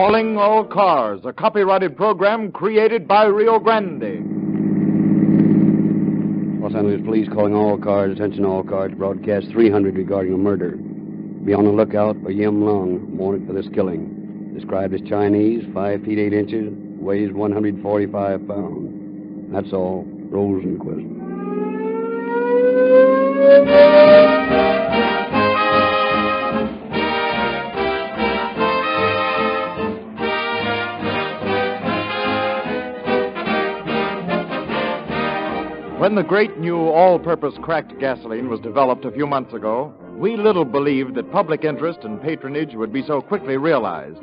Calling All Cars, a copyrighted program created by Rio Grande. Los Angeles Police calling all cars, attention all cars, broadcast 300 regarding a murder. Be on the lookout for Yim Lung, wanted for this killing. Described as Chinese, 5 feet 8 inches, weighs 145 pounds. That's all. Rosenquist. When the great new all-purpose cracked gasoline was developed a few months ago, we little believed that public interest and patronage would be so quickly realized.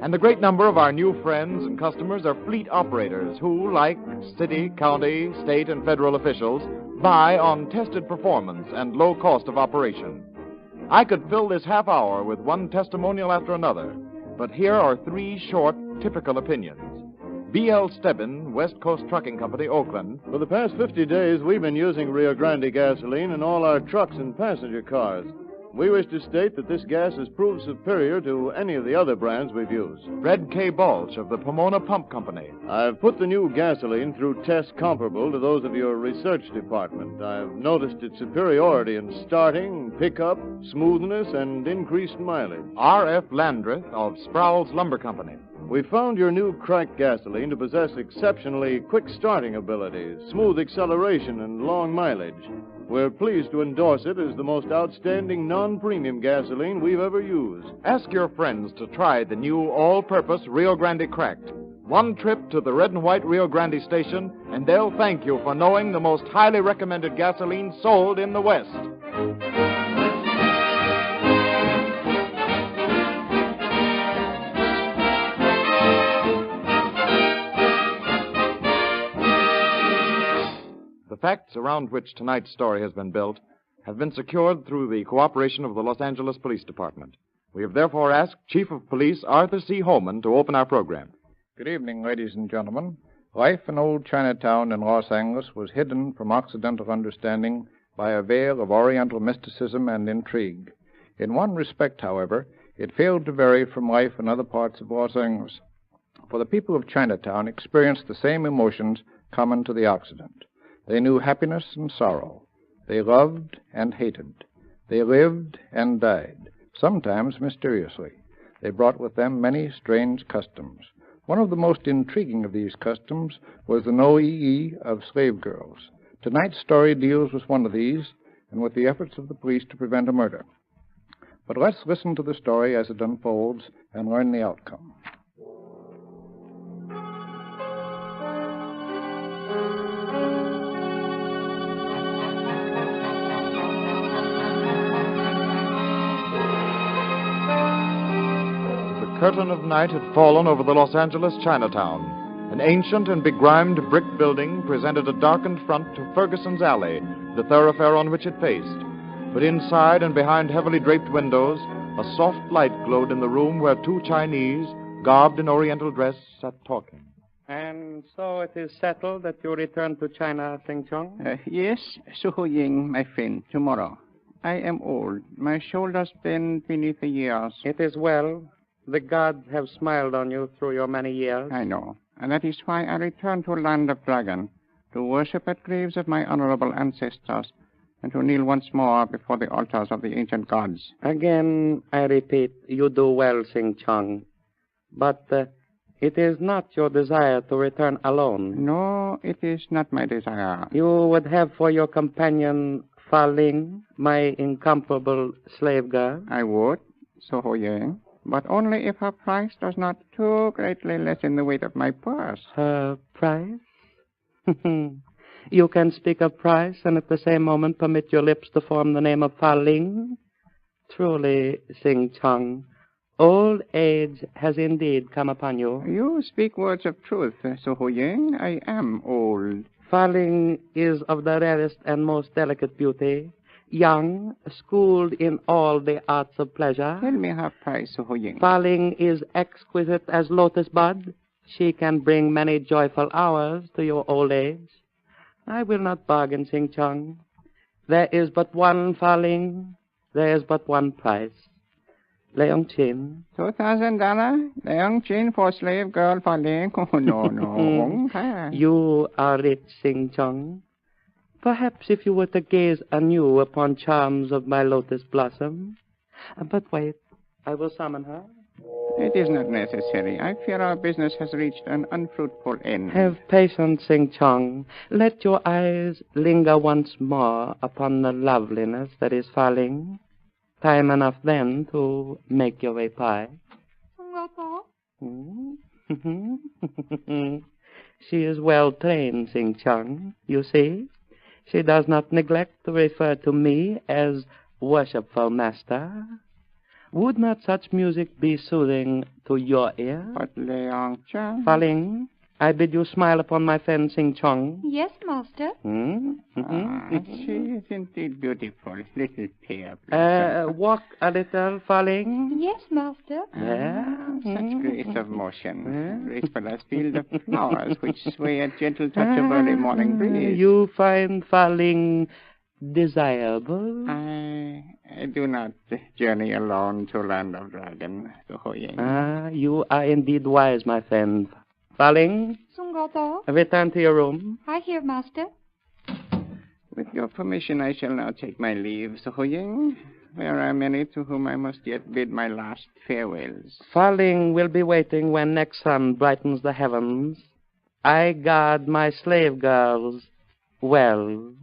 And a great number of our new friends and customers are fleet operators who, like city, county, state, and federal officials, buy on tested performance and low cost of operation. I could fill this half hour with one testimonial after another, but here are 3 short, typical opinions. B.L. Stebbin, West Coast Trucking Company, Oakland. For the past 50 days, we've been using Rio Grande gasoline in all our trucks and passenger cars. We wish to state that this gas has proved superior to any of the other brands we've used. Fred K. Balch of the Pomona Pump Company. I've put the new gasoline through tests comparable to those of your research department. I've noticed its superiority in starting, pickup, smoothness, and increased mileage. R.F. Landreth of Sproul's Lumber Company. We found your new cracked gasoline to possess exceptionally quick starting abilities, smooth acceleration, and long mileage. We're pleased to endorse it as the most outstanding non-premium gasoline we've ever used. Ask your friends to try the new all-purpose Rio Grande Cracked. One trip to the red and white Rio Grande station, and they'll thank you for knowing the most highly recommended gasoline sold in the West. The facts around which tonight's story has been built have been secured through the cooperation of the Los Angeles Police Department. We have therefore asked Chief of Police Arthur C. Holman to open our program. Good evening, ladies and gentlemen. Life in old Chinatown in Los Angeles was hidden from Occidental understanding by a veil of Oriental mysticism and intrigue. In one respect, however, it failed to vary from life in other parts of Los Angeles, for the people of Chinatown experienced the same emotions common to the Occident. They knew happiness and sorrow. They loved and hated. They lived and died, sometimes mysteriously. They brought with them many strange customs. One of the most intriguing of these customs was the no-ee of slave girls. Tonight's story deals with one of these and with the efforts of the police to prevent a murder. But let's listen to the story as it unfolds and learn the outcome. The curtain of night had fallen over the Los Angeles Chinatown. An ancient and begrimed brick building presented a darkened front to Ferguson's Alley, the thoroughfare on which it faced. But inside and behind heavily draped windows, a soft light glowed in the room where 2 Chinese, garbed in Oriental dress, sat talking. And so it is settled that you return to China, Sing Chong? Yes, Su Ying, my friend, tomorrow. I am old. My shoulders bend beneath the years. It is well. The gods have smiled on you through your many years. I know. And that is why I return to Land of Dragon, to worship at graves of my honorable ancestors, and to kneel once more before the altars of the ancient gods. Again, I repeat, you do well, Sing Chong. But it is not your desire to return alone. No, it is not my desire. You would have for your companion Fa Ling, my incomparable slave girl. I would, Su Ying, but only if her price does not too greatly lessen the weight of my purse. Her price? You can speak of price and at the same moment permit your lips to form the name of Fa Ling? Truly, Sing Chong, old age has indeed come upon you. You speak words of truth, Su Ying. I am old. Fa Ling is of the rarest and most delicate beauty, young, schooled in all the arts of pleasure. Tell me her price, Su Ying. Fa Ling is exquisite as lotus bud. She can bring many joyful hours to your old age. I will not bargain, Sing Chong. There is but one Fa Ling. There is but one price. Leong Chin. $2,000? Leong Chin for slave girl Fa Ling? Oh, no. You are rich, Sing Chong. Perhaps if you were to gaze anew upon charms of my lotus blossom. But wait, I will summon her. It is not necessary. I fear our business has reached an unfruitful end. Have patience, Sing Chong. Let your eyes linger once more upon the loveliness that is Fa Ling. Time enough then to make your reply. She is well trained, Sing Chong. You see, she does not neglect to refer to me as worshipful master. Would not such music be soothing to your ear? But Leong Chin... Fa Ling, I bid you smile upon my friend Sing Chong. Yes, master. She is indeed beautiful, little pale. Walk a little, Fa Ling. Yes, master. Such grace of motion. Graceful as field of flowers which sway at gentle touch of early morning breeze. You find Fa Ling desirable? I do not journey alone to Land of Dragon, to Ho Ying. You are indeed wise, my friend. Fa Ling, return to your room. I hear, master. With your permission, I shall now take my leave, Ho Ying. There are many to whom I must yet bid my last farewells. Fa Ling will be waiting when next sun brightens the heavens. I guard my slave girls well.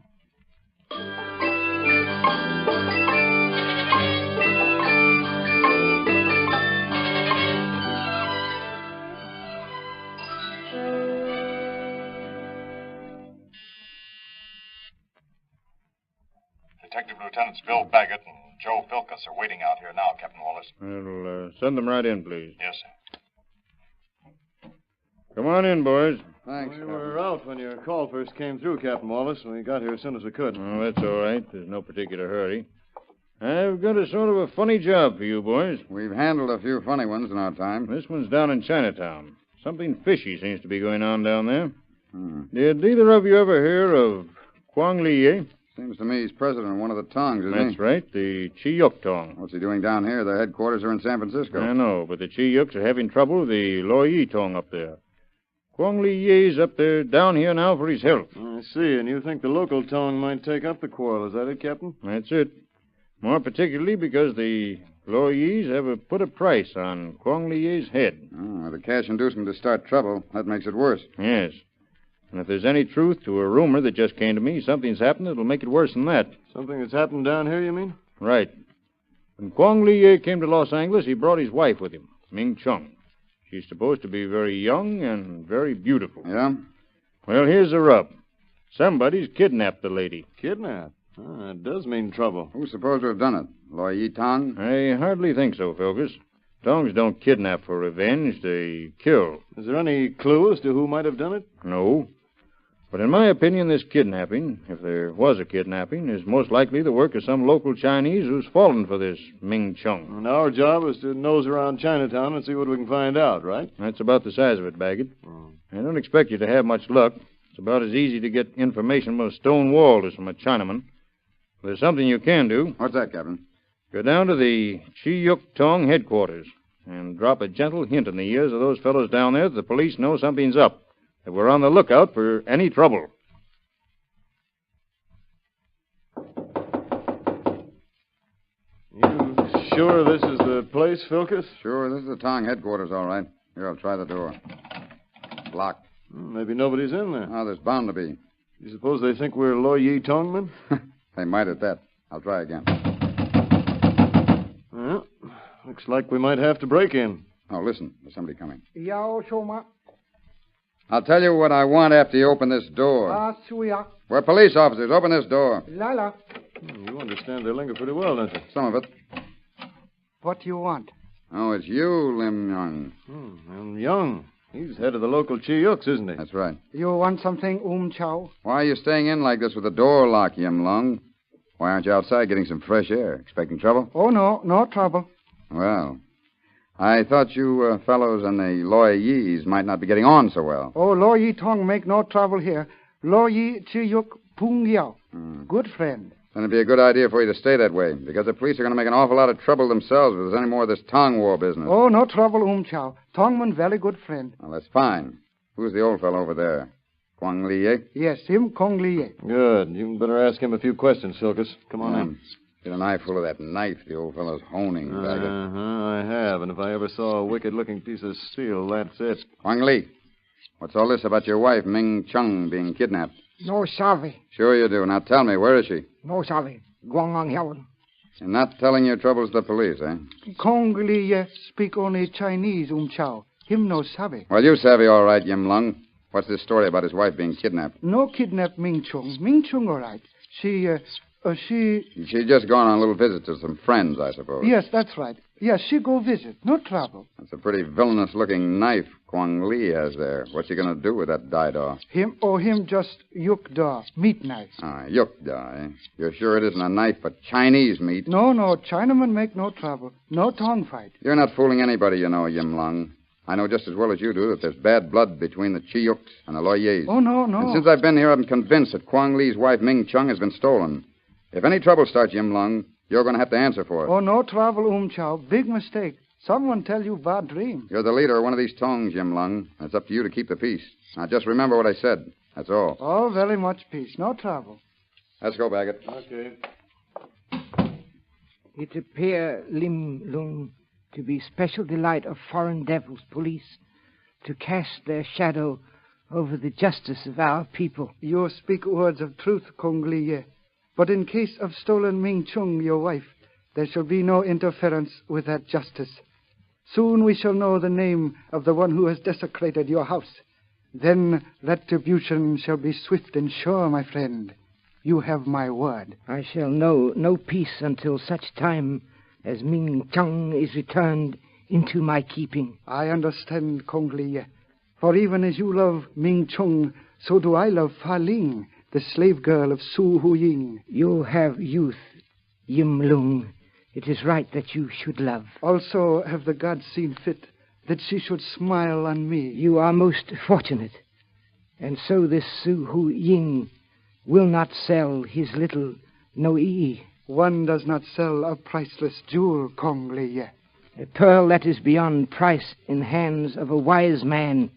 Detective Lieutenants Bill Baggett and Joe Philkus are waiting out here now, Captain Wallace. Well, send them right in, please. Yes, sir. Come on in, boys. Thanks. We were out when your call first came through, Captain Wallace, and we got here as soon as we could. Oh, that's all right. There's no particular hurry. I've got a sort of a funny job for you, boys. We've handled a few funny ones in our time. This one's down in Chinatown. Something fishy seems to be going on down there. Did either of you ever hear of Kwang Li? Seems to me he's president of one of the Tongs, isn't he? That's right, the Chiyuk Tong. What's he doing down here? Their headquarters are in San Francisco. I know, but the Chiyuks are having trouble with the Lo Yi Tong up there. Kwang Li Ye's up there down here now for his health. I see, and you think the local Tong might take up the quarrel. Is that it, Captain? That's it. More particularly because the Lo Yis have put a price on Kwang Li Ye's head. Oh, with a cash inducement to start trouble, that makes it worse. Yes. And if there's any truth to a rumor that just came to me, something's happened that'll make it worse than that. Something that's happened down here, you mean? Right. When Kwang Li Ye came to Los Angeles, he brought his wife with him, Ming Chung. She's supposed to be very young and very beautiful. Yeah? Well, here's the rub. Somebody's kidnapped the lady. Kidnapped? Oh, that does mean trouble. Who's supposed to have done it? Lo Yi Tong? I hardly think so, Philkus. Tongs don't kidnap for revenge. They kill. Is there any clue as to who might have done it? No. But in my opinion, this kidnapping, if there was a kidnapping, is most likely the work of some local Chinese who's fallen for this Ming Chung. And our job is to nose around Chinatown and see what we can find out, right? That's about the size of it, Baggett. I don't expect you to have much luck. It's about as easy to get information from a stone wall as from a Chinaman. But there's something you can do. What's that, Captain? Go down to the Chiyuk Tong headquarters and drop a gentle hint in the ears of those fellows down there that the police know something's up. That we're on the lookout for any trouble. You sure this is the place, Philkus? Sure, this is the Tong headquarters, all right. Here, I'll try the door. It's locked. Maybe nobody's in there. Oh, there's bound to be. You suppose they think we're Lo Yi Tongmen? They might at that. I'll try again. Well, looks like we might have to break in. Oh, listen. There's somebody coming. Yao Shoma. I'll tell you what I want after you open this door. Suya. We're police officers. Open this door. Lala. You understand their lingo pretty well, don't you? Some of it. What do you want? Oh, it's you, Lim Young. And Young. He's head of the local Chiyuks, isn't he? That's right. You want something, Chow? Why are you staying in like this with the door locked, Yim Lung? Why aren't you outside getting some fresh air? Expecting trouble? Oh, no trouble. Well, I thought you fellows and the Lo Yis might not be getting on so well. Oh, Lo Yi Tong make no trouble here. Lo Yi Chiyuk Pung Yao. Good friend. Then it'd be a good idea for you to stay that way, because the police are going to make an awful lot of trouble themselves if there's any more of this Tong War business. Oh, no trouble, Chow. Tongman very good friend. Well, that's fine. Who's the old fellow over there? Kwang Li, eh? Yes, him Kong Li. Good. You better ask him a few questions, Silkus. Come on in. Get an eyeful of that knife the old fellow's honing, Baggett. I have, and if I ever saw a wicked-looking piece of steel, that's it. Kwang Li, what's all this about your wife, Ming Chung, being kidnapped? No sorry. Sure you do. Now tell me, where is she? No sorry. Guang Heaven. You're not telling your troubles to the police, eh? Kong Li speak only Chinese, Chow. Him no savvy. Well, you savvy all right, Yim Lung. What's this story about his wife being kidnapped? No kidnap Ming Chung. Ming Chung all right. She... She's just gone on a little visit to some friends, I suppose. Yes, that's right. Yes, she go visit. No trouble. That's a pretty villainous-looking knife Kwang Li has there. What's he going to do with that daidaw? Him just yuk da, meat knife. Yuk da, eh? You're sure it isn't a knife but Chinese meat? No, Chinaman make no trouble. No tongue fight. You're not fooling anybody, you know, Yim Lung. I know just as well as you do that there's bad blood between the Chiyuks and the Loyers. Oh, no. And since I've been here, I'm convinced that Kwang Li's wife, Ming Chung, has been stolen. If any trouble starts, Yim Lung, you're going to have to answer for it. Oh, no trouble, Chow. Big mistake. Someone tell you bad dream. You're the leader of one of these tongs, Yim Lung. It's up to you to keep the peace. Now, just remember what I said. That's all. Oh, very much peace. No trouble. Let's go, Baggett. Okay. It appear, Lim Lung, to be special delight of foreign devils police to cast their shadow over the justice of our people. You speak words of truth, Kong Li. But in case of stolen Ming Chung, your wife, there shall be no interference with that justice. Soon we shall know the name of the one who has desecrated your house. Then retribution shall be swift and sure, my friend. You have my word. I shall know no peace until such time as Ming Chung is returned into my keeping. I understand, Kong Li. For even as you love Ming Chung, so do I love Fa Ling, the slave girl of Su Hu Ying. You have youth, Yim Lung. It is right that you should love. Also have the gods seen fit that she should smile on me. You are most fortunate. And so this Su Hu Ying will not sell his little Noi. One does not sell a priceless jewel, Kong Li. A pearl that is beyond price in hands of a wise man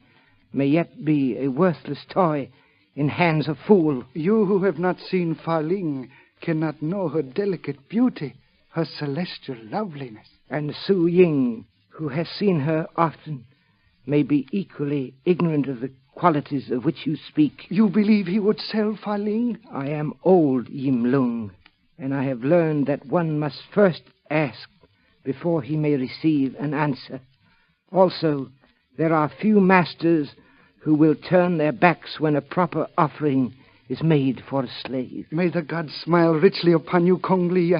may yet be a worthless toy in hands of fool. You who have not seen Fa Ling cannot know her delicate beauty, her celestial loveliness. And Su Ying, who has seen her often, may be equally ignorant of the qualities of which you speak. You believe he would sell Fa Ling? I am old, Yim Lung, and I have learned that one must first ask before he may receive an answer. Also, there are few masters who will turn their backs when a proper offering is made for a slave. May the gods smile richly upon you, Kong Li.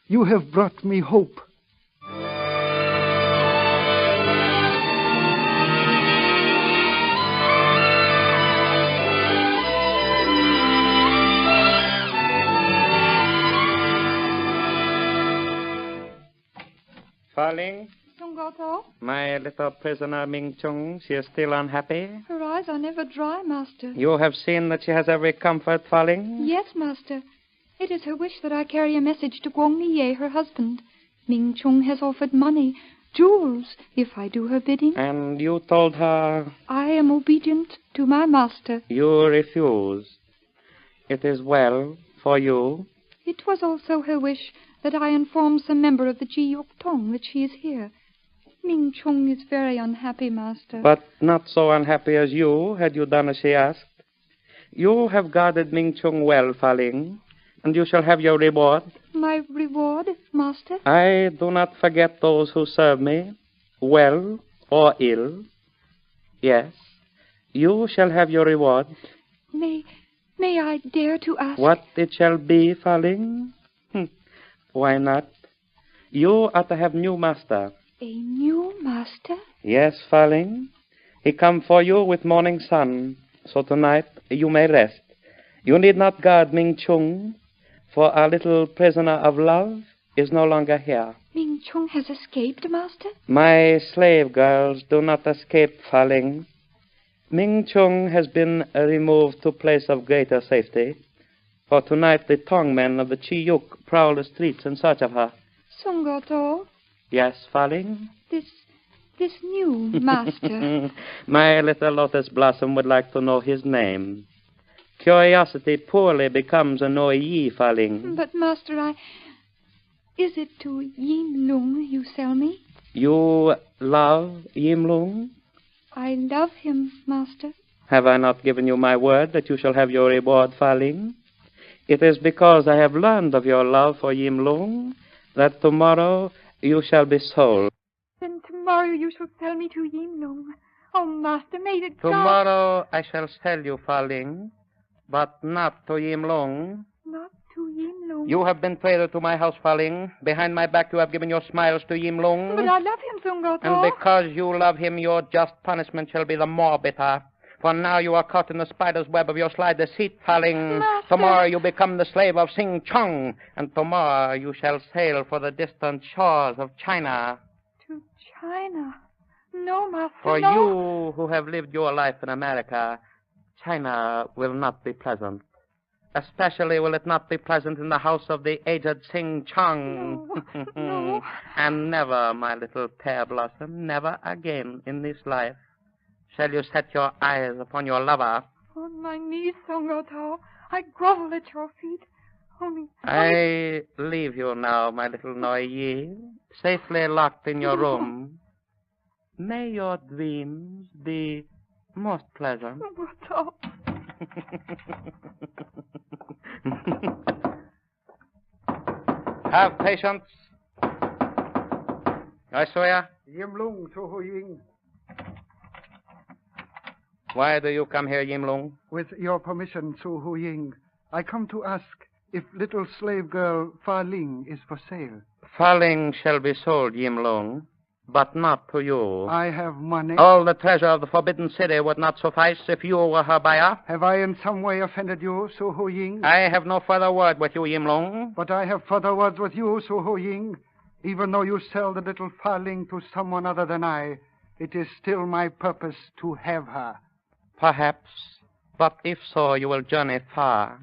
You have brought me hope. Fa Ling, Goto? my little prisoner Ming Chung, she is still unhappy. Her eyes are never dry, Master. You have seen that she has every comfort, Fa Ling? Yes, Master. It is her wish that I carry a message to Guang Liye, her husband. Ming Chung has offered money, jewels, if I do her bidding. And you told her? I am obedient to my master. You refused. It is well for you. It was also her wish that I inform some member of the Ji-Yuk Tong that she is here. Ming Chung is very unhappy, Master. But not so unhappy as you, had you done as she asked. You have guarded Ming Chung well, Fa Ling, and you shall have your reward. My reward, Master? I do not forget those who serve me, well or ill. Yes, you shall have your reward. May I dare to ask? What it shall be, Fa Ling? Why not? You are to have new master. A new master? Yes, Fa Ling. He come for you with morning sun, so tonight you may rest. You need not guard Ming Chung, for our little prisoner of love is no longer here. Ming Chung has escaped, Master? My slave girls do not escape, Fa Ling. Ming Chung has been removed to a place of greater safety. For tonight the tongmen of the Chiyuk prowl the streets in search of her. Sungoto, Yes, Faling? this new master. My little lotus blossom would like to know his name. Curiosity poorly becomes a Noi Faling. But, Master, is it to Yim Lung you sell me? You love Yim Lung? I love him, Master. Have I not given you my word that you shall have your reward, Faling? It is because I have learned of your love for Yim Lung that tomorrow you shall be sold. Then tomorrow you shall sell me to Yim Lung. Oh, Master, may it God... Tomorrow I shall sell you, Faling, but not to Yim Lung. Not to Yim Lung. You have been traitor to my house, Faling. Behind my back you have given your smiles to Yim Lung. But I love him, Sungoto. And because you love him, your just punishment shall be the more bitter. For now you are caught in the spider's web of your sly deceit, Faling. Master. Tomorrow you become the slave of Sing Chong, and tomorrow you shall sail for the distant shores of China. To China? No, Master, For no. you who have lived your life in America, China will not be pleasant. Especially will it not be pleasant in the house of the aged Sing Chong. No. And never, my little pear blossom, never again in this life shall you set your eyes upon your lover. On my knees, Sungoto. I grovel at your feet. Only... I leave you now, my little Noi, safely locked in your room. May your dreams be most pleasant. Sungoto. Have patience. I swear. Yim Lung, Toho Ying. Why do you come here, Yim Lung? With your permission, Su Hu Ying, I come to ask if little slave girl Fa Ling is for sale. Fa Ling shall be sold, Yim Lung, but not to you. I have money. All the treasure of the Forbidden City would not suffice if you were her buyer. Have I in some way offended you, Su Hu Ying? I have no further word with you, Yim Lung. But I have further words with you, Su Hu Ying. Even though you sell the little Fa Ling to someone other than I, it is still my purpose to have her. Perhaps, but if so, you will journey far.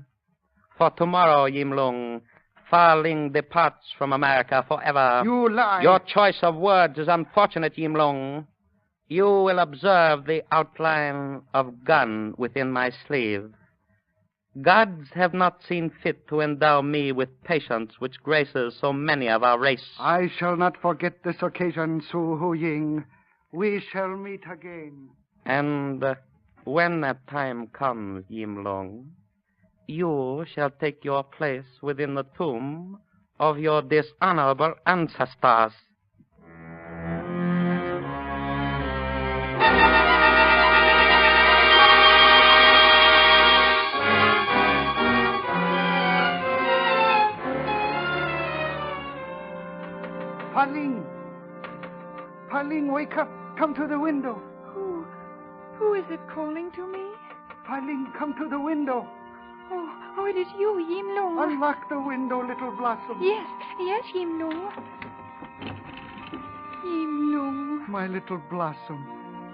For tomorrow, Yim Lung, Fa Ling departs from America forever. You lie. Your choice of words is unfortunate, Yim Lung. You will observe the outline of gun within my sleeve. Gods have not seen fit to endow me with patience which graces so many of our race. I shall not forget this occasion, Su Hu Ying. We shall meet again. And when that time comes, Yim Lung, you shall take your place within the tomb of your dishonorable ancestors. Fa Ling! Fa Ling, wake up. Come to the window. Who is it calling to me? Fa Ling, come to the window. Oh, it is you, Yim Lung. Unlock the window, little blossom. Yes, Yim Lung. Yim Lung. My little blossom.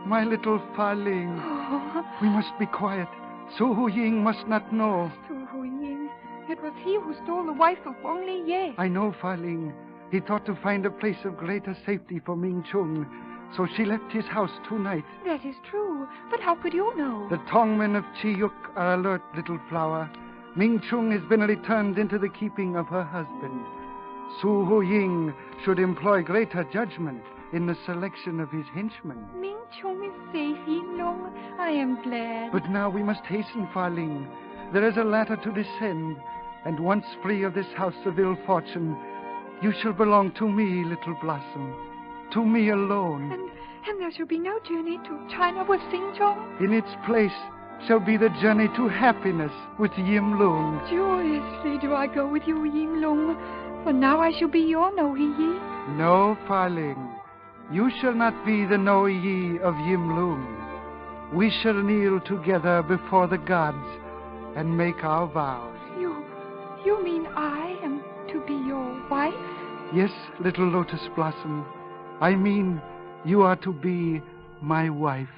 My little Fa Ling. Oh. We must be quiet. Su Hu Ying must not know. Su Hu Ying. It was he who stole the wife of Wang Li Ye. I know, Fa Ling. He thought to find a place of greater safety for Ming Chung, so she left his house tonight. That is true, but how could you know? The tongmen of Chiyuk are alert, little flower. Ming Chung has been returned into the keeping of her husband. Su Hu Ying should employ greater judgment in the selection of his henchmen. Ming Chung is safe, Yim Lung. I am glad. But now we must hasten, Fa Ling. There is a ladder to descend, and once free of this house of ill fortune, you shall belong to me, little blossom. To me alone. And there shall be no journey to China with Sing Chong? In its place shall be the journey to happiness with Yim Lung. Joyously do I go with you, Yim Lung, for now I shall be your Noi-Yi. No, Fa Ling. You shall not be the Noi-Yi of Yim Lung. We shall kneel together before the gods and make our vows. You mean I am to be your wife? Yes, little lotus blossom. I mean, you are to be my wife.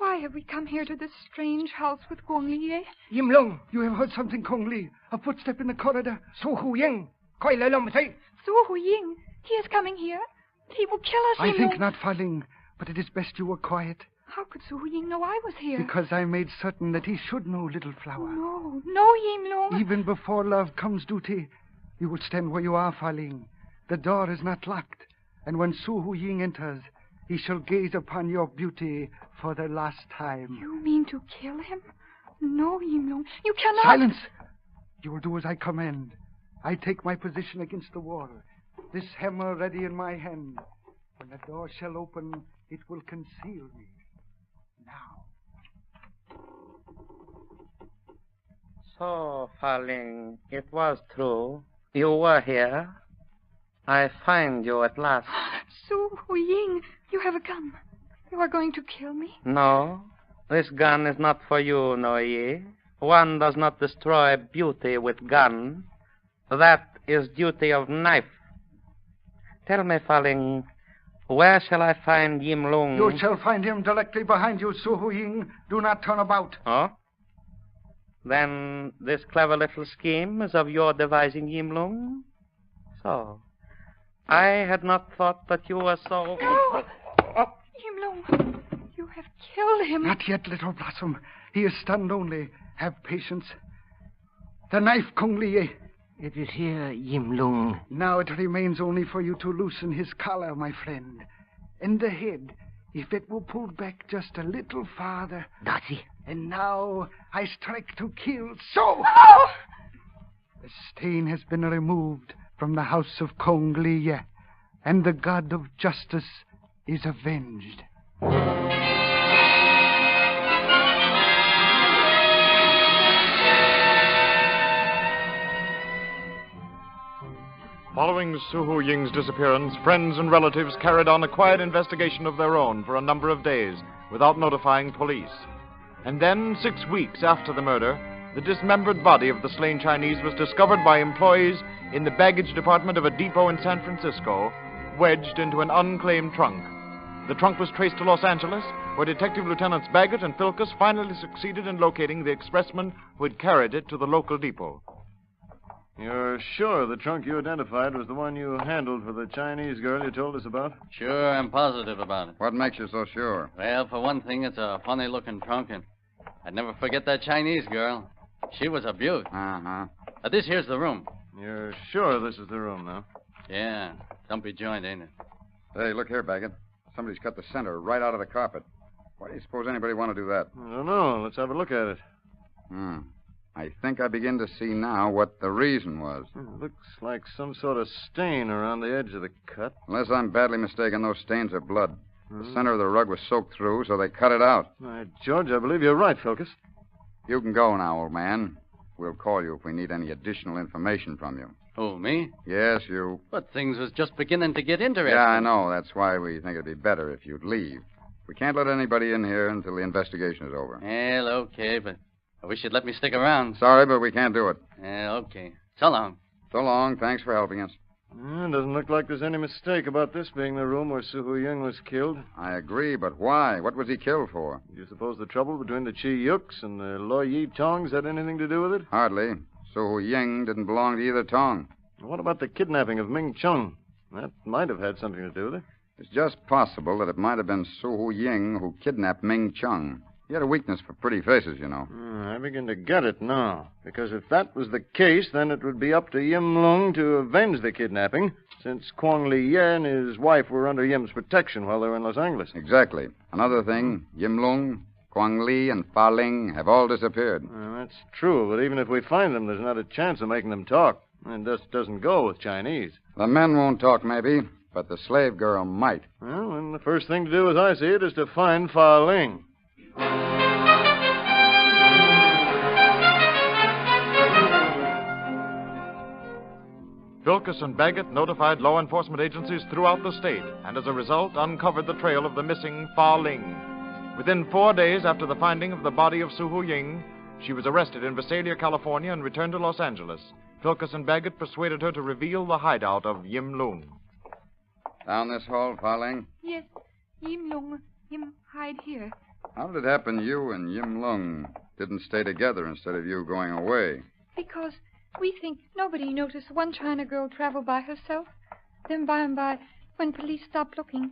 Why have we come here to this strange house with Guang Li? Yim Lung, you have heard something, Kong Li. A footstep in the corridor. Su Hu Ying. Koi le lom say. Su Hu Ying. He is coming here. He will kill us, I Yim think Lung. not, Fa Ling, but it is best you were quiet. How could Su Hu Ying know I was here? Because I made certain that he should know, little flower. No, Yim Lung. Even before love comes duty, you will stand where you are, Fa Ling. The door is not locked, and when Su Hu Ying enters, he shall gaze upon your beauty for the last time. You mean to kill him? No, Yim Lung. You cannot. Silence! You will do as I command. I take my position against the wall, this hammer ready in my hand. When the door shall open, it will conceal me. Now. So, Fa Ling, it was true. You were here. I find you at last. Su Hu Ying, you have a gun. You are going to kill me? No, this gun is not for you, know ye. One does not destroy beauty with gun. That is duty of knife. Tell me, Fa Ling, where shall I find Yim Lung? You shall find him directly behind you, Su Hu Ying. Do not turn about. Oh? Then this clever little scheme is of your devising, Yim Lung? So, I had not thought that you were so... No! Yim Lung, you have killed him. Not yet, little Blossom. He is stunned only. Have patience. The knife, Kong Li. It is here, Yim Lung. Now it remains only for you to loosen his collar, my friend. And the head, if it will pull back just a little farther. That's it. And now I strike to kill. So! No! The stain has been removed from the house of Kong Li, and the god of justice is avenged. Following Su Hu Ying's disappearance, friends and relatives carried on a quiet investigation of their own for a number of days without notifying police. And then, 6 weeks after the murder, the dismembered body of the slain Chinese was discovered by employees in the baggage department of a depot in San Francisco, wedged into an unclaimed trunk. The trunk was traced to Los Angeles, where Detective Lieutenants Baggett and Philkus finally succeeded in locating the expressman who had carried it to the local depot. You're sure the trunk you identified was the one you handled for the Chinese girl you told us about? Sure, I'm positive about it. What makes you so sure? Well, for one thing, it's a funny-looking trunk, and I'd never forget that Chinese girl. She was a beaut. Uh-huh. This here's the room. You're sure this is the room, now? Yeah, dumpy joint, ain't it? Hey, look here, Baggett. Somebody's cut the center right out of the carpet. Why do you suppose anybody want to do that? I don't know. Let's have a look at it. I think I begin to see now what the reason was. It looks like some sort of stain around the edge of the cut. Unless I'm badly mistaken, those stains are blood. The center of the rug was soaked through, so they cut it out. George, I believe you're right, Philkus. You can go now, old man. We'll call you if we need any additional information from you. Who, me? Yes, you. But things was just beginning to get interesting. Yeah, I know. That's why we think it'd be better if you'd leave. We can't let anybody in here until the investigation is over. Well, okay, but I wish you'd let me stick around. Sorry, but we can't do it. Okay. So long. So long. Thanks for helping us. It doesn't look like there's any mistake about this being the room where Su Hu Ying was killed. I agree, but why? What was he killed for? Do you suppose the trouble between the Chi Yuks and the Lo Yi Tongs had anything to do with it? Hardly. Su Hu Ying didn't belong to either Tong. What about the kidnapping of Ming Chung? That might have had something to do with it. It's just possible that it might have been Su Hu Ying who kidnapped Ming Chung. He had a weakness for pretty faces, you know. I begin to get it now. Because if that was the case, then it would be up to Yim Lung to avenge the kidnapping, since Kwang Li Ye and his wife were under Yim's protection while they were in Los Angeles. Exactly. Another thing, Yim Lung, Kwang Li, and Fa Ling have all disappeared. That's true, but even if we find them, there's not a chance of making them talk. And this doesn't go with Chinese. The men won't talk, maybe, but the slave girl might. Well, then the first thing to do, as I see it, is to find Fa Ling. Philkus and Baggett notified law enforcement agencies throughout the state, and as a result, uncovered the trail of the missing Fa Ling. Within 4 days after the finding of the body of Su Hu Ying, she was arrested in Visalia, California, and returned to Los Angeles. Philkus and Baggett persuaded her to reveal the hideout of Yim Lung. Down this hall, Fa Ling? Yes, Yim Lung. Him hide here. How did it happen you and Yim Lung didn't stay together instead of you going away? Because we think nobody noticed one China girl travel by herself. Then by and by, when police stopped looking,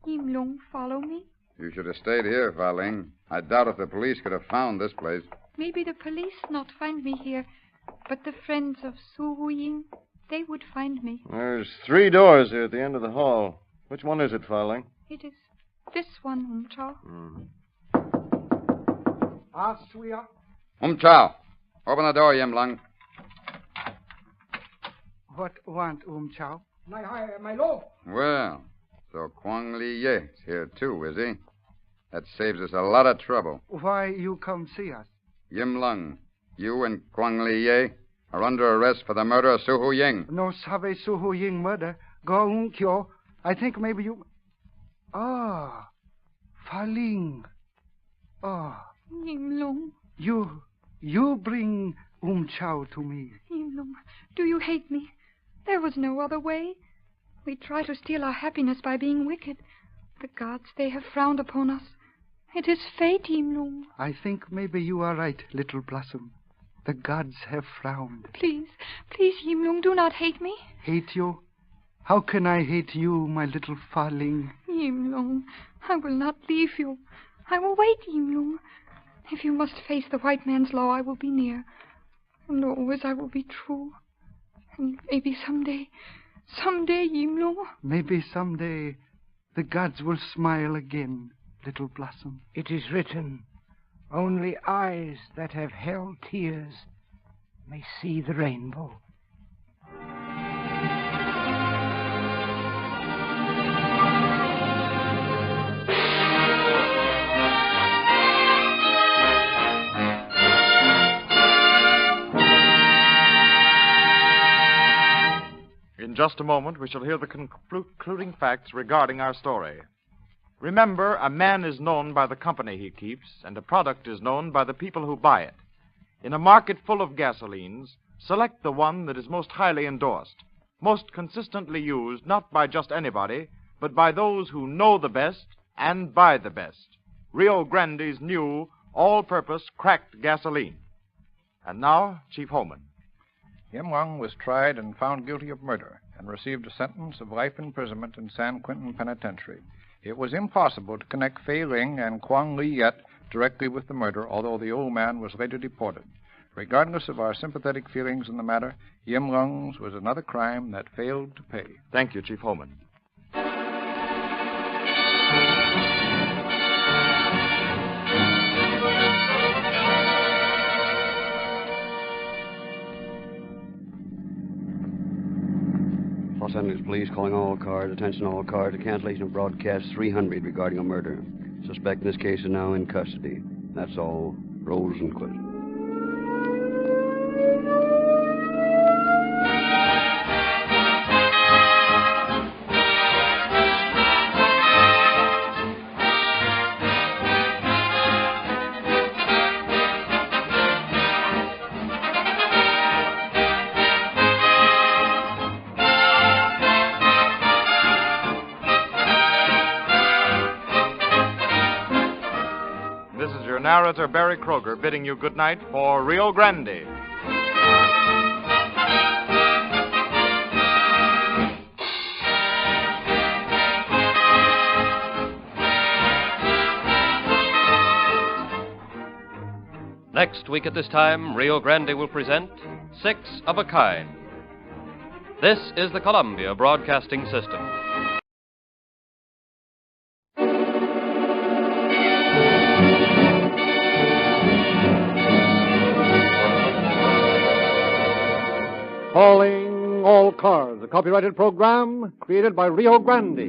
Yim Lung follow me. You should have stayed here, Fa Ling. I doubt if the police could have found this place. Maybe the police not find me here, but the friends of Su Hu Ying, they would find me. There's 3 doors here at the end of the hall. Which one is it, Fa Ling? It is this one, Chao. Chao, open the door, Yim Lung. What want, Chao? My lord. Well, so Kwang Li Ye is here too, is he? That saves us a lot of trouble. Why you come see us? Yim Lung, you and Kwang Li Ye are under arrest for the murder of Su Hu Ying. No sabe Su Hu Ying murder. Go Kyo. I think maybe you... Ah, Fa Ling. Ah. Yim Lung. You bring Chao to me. Yim Lung, do you hate me? There was no other way. We try to steal our happiness by being wicked. The gods, they have frowned upon us. It is fate, Yim Lung. I think maybe you are right, little Blossom. The gods have frowned. Please, Yim Lung, do not hate me. Hate you? How can I hate you, my little Fa Ling? Yim Lung, I will not leave you. I will wait, Yim Lung. If you must face the white man's law, I will be near. And always I will be true. And maybe someday, Yim Lung. Maybe someday the gods will smile again, little Blossom. It is written, only eyes that have held tears may see the rainbow. In just a moment, we shall hear the concluding facts regarding our story. Remember, a man is known by the company he keeps, and a product is known by the people who buy it. In a market full of gasolines, select the one that is most highly endorsed, most consistently used, not by just anybody, but by those who know the best and buy the best. Rio Grande's new, all-purpose cracked gasoline. And now, Chief Holman. Yim Lung was tried and found guilty of murder and received a sentence of life imprisonment in San Quentin Penitentiary. It was impossible to connect Fei Ling and Kwang Li Yet directly with the murder, although the old man was later deported. Regardless of our sympathetic feelings in the matter, Yim Lung's was another crime that failed to pay. Thank you, Chief Holman. Los Angeles Police calling all cars. Attention all cars. The cancellation of broadcast 300 regarding a murder. Suspect in this case is now in custody. That's all. Rosenquist. Narrator Barry Kroger bidding you good night for Rio Grande. Next week at this time, Rio Grande will present Six of a Kind. This is the Columbia Broadcasting System. Calling all cars, a copyrighted program created by Rio Grande.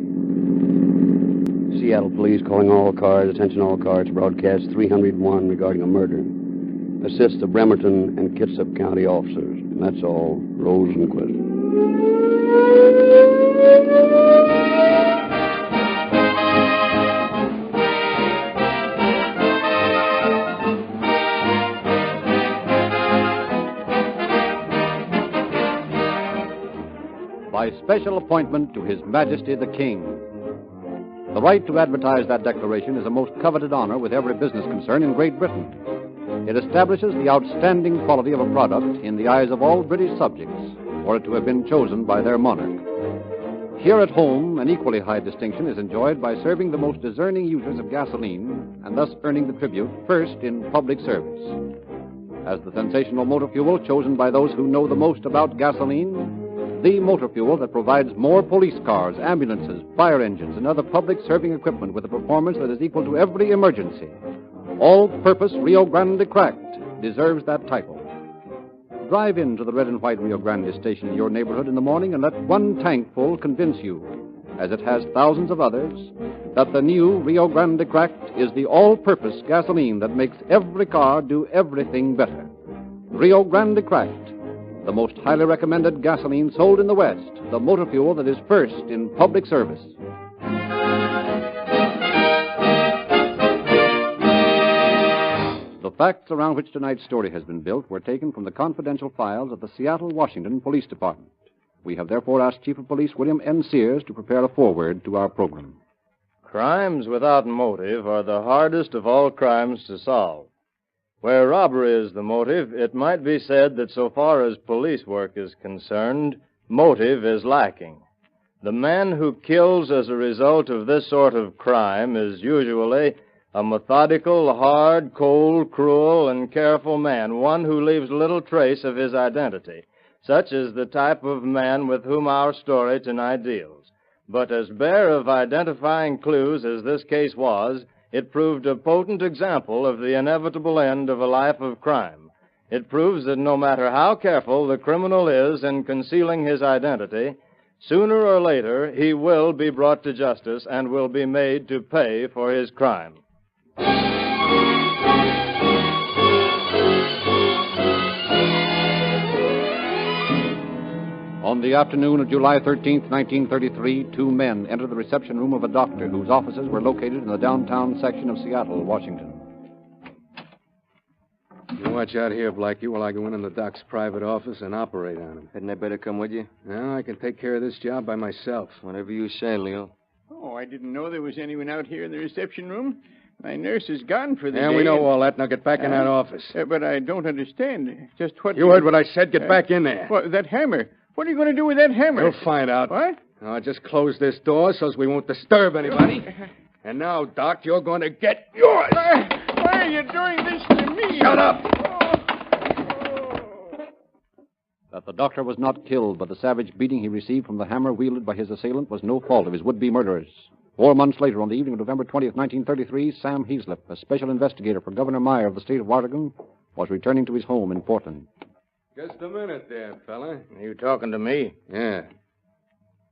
Seattle Police calling all cars. Attention all cars. Broadcast 301 regarding a murder. Assist the Bremerton and Kitsap County officers. And that's all. Rosenquist. By special appointment to His Majesty the King. The right to advertise that declaration is a most coveted honor with every business concern in Great Britain. It establishes the outstanding quality of a product in the eyes of all British subjects for it to have been chosen by their monarch. Here at home, an equally high distinction is enjoyed by serving the most discerning users of gasoline and thus earning the tribute first in public service. As the sensational motor fuel chosen by those who know the most about gasoline, the motor fuel that provides more police cars, ambulances, fire engines, and other public serving equipment with a performance that is equal to every emergency. All-purpose Rio Grande Cracked deserves that title. Drive into the red and white Rio Grande station in your neighborhood in the morning and let one tank full convince you, as it has thousands of others, that the new Rio Grande Cracked is the all-purpose gasoline that makes every car do everything better. Rio Grande Cracked, the most highly recommended gasoline sold in the West, the motor fuel that is first in public service. The facts around which tonight's story has been built were taken from the confidential files of the Seattle, Washington Police Department. We have therefore asked Chief of Police William N. Sears to prepare a foreword to our program. Crimes without motive are the hardest of all crimes to solve. Where robbery is the motive, it might be said that so far as police work is concerned, motive is lacking. The man who kills as a result of this sort of crime is usually a methodical, hard, cold, cruel, and careful man, one who leaves little trace of his identity. Such is the type of man with whom our story tonight deals. But as bare of identifying clues as this case was, it proved a potent example of the inevitable end of a life of crime. It proves that no matter how careful the criminal is in concealing his identity, sooner or later he will be brought to justice and will be made to pay for his crime. On the afternoon of July 13th, 1933, two men entered the reception room of a doctor whose offices were located in the downtown section of Seattle, Washington. You watch out here, Blackie, while I go in the doc's private office and operate on him. Hadn't I better come with you? No, I can take care of this job by myself. Whatever you say, Leo. Oh, I didn't know there was anyone out here in the reception room. My nurse is gone for the day. Yeah, we know all that. Now get back in that office. But I don't understand. Just what... You heard what I said. Get back in there. What, that hammer? What are you going to do with that hammer? You'll find out. What? Now, just close this door so we won't disturb anybody. And now, Doc, you're going to get yours. Why are you doing this to me? Shut up! That the doctor was not killed by the savage beating he received from the hammer wielded by his assailant was no fault of his would-be murderers. 4 months later, on the evening of November 20th, 1933, Sam Heaslip, a special investigator for Governor Meyer of the state of Oregon, was returning to his home in Portland. Just a minute there, fella. Are you talking to me? Yeah.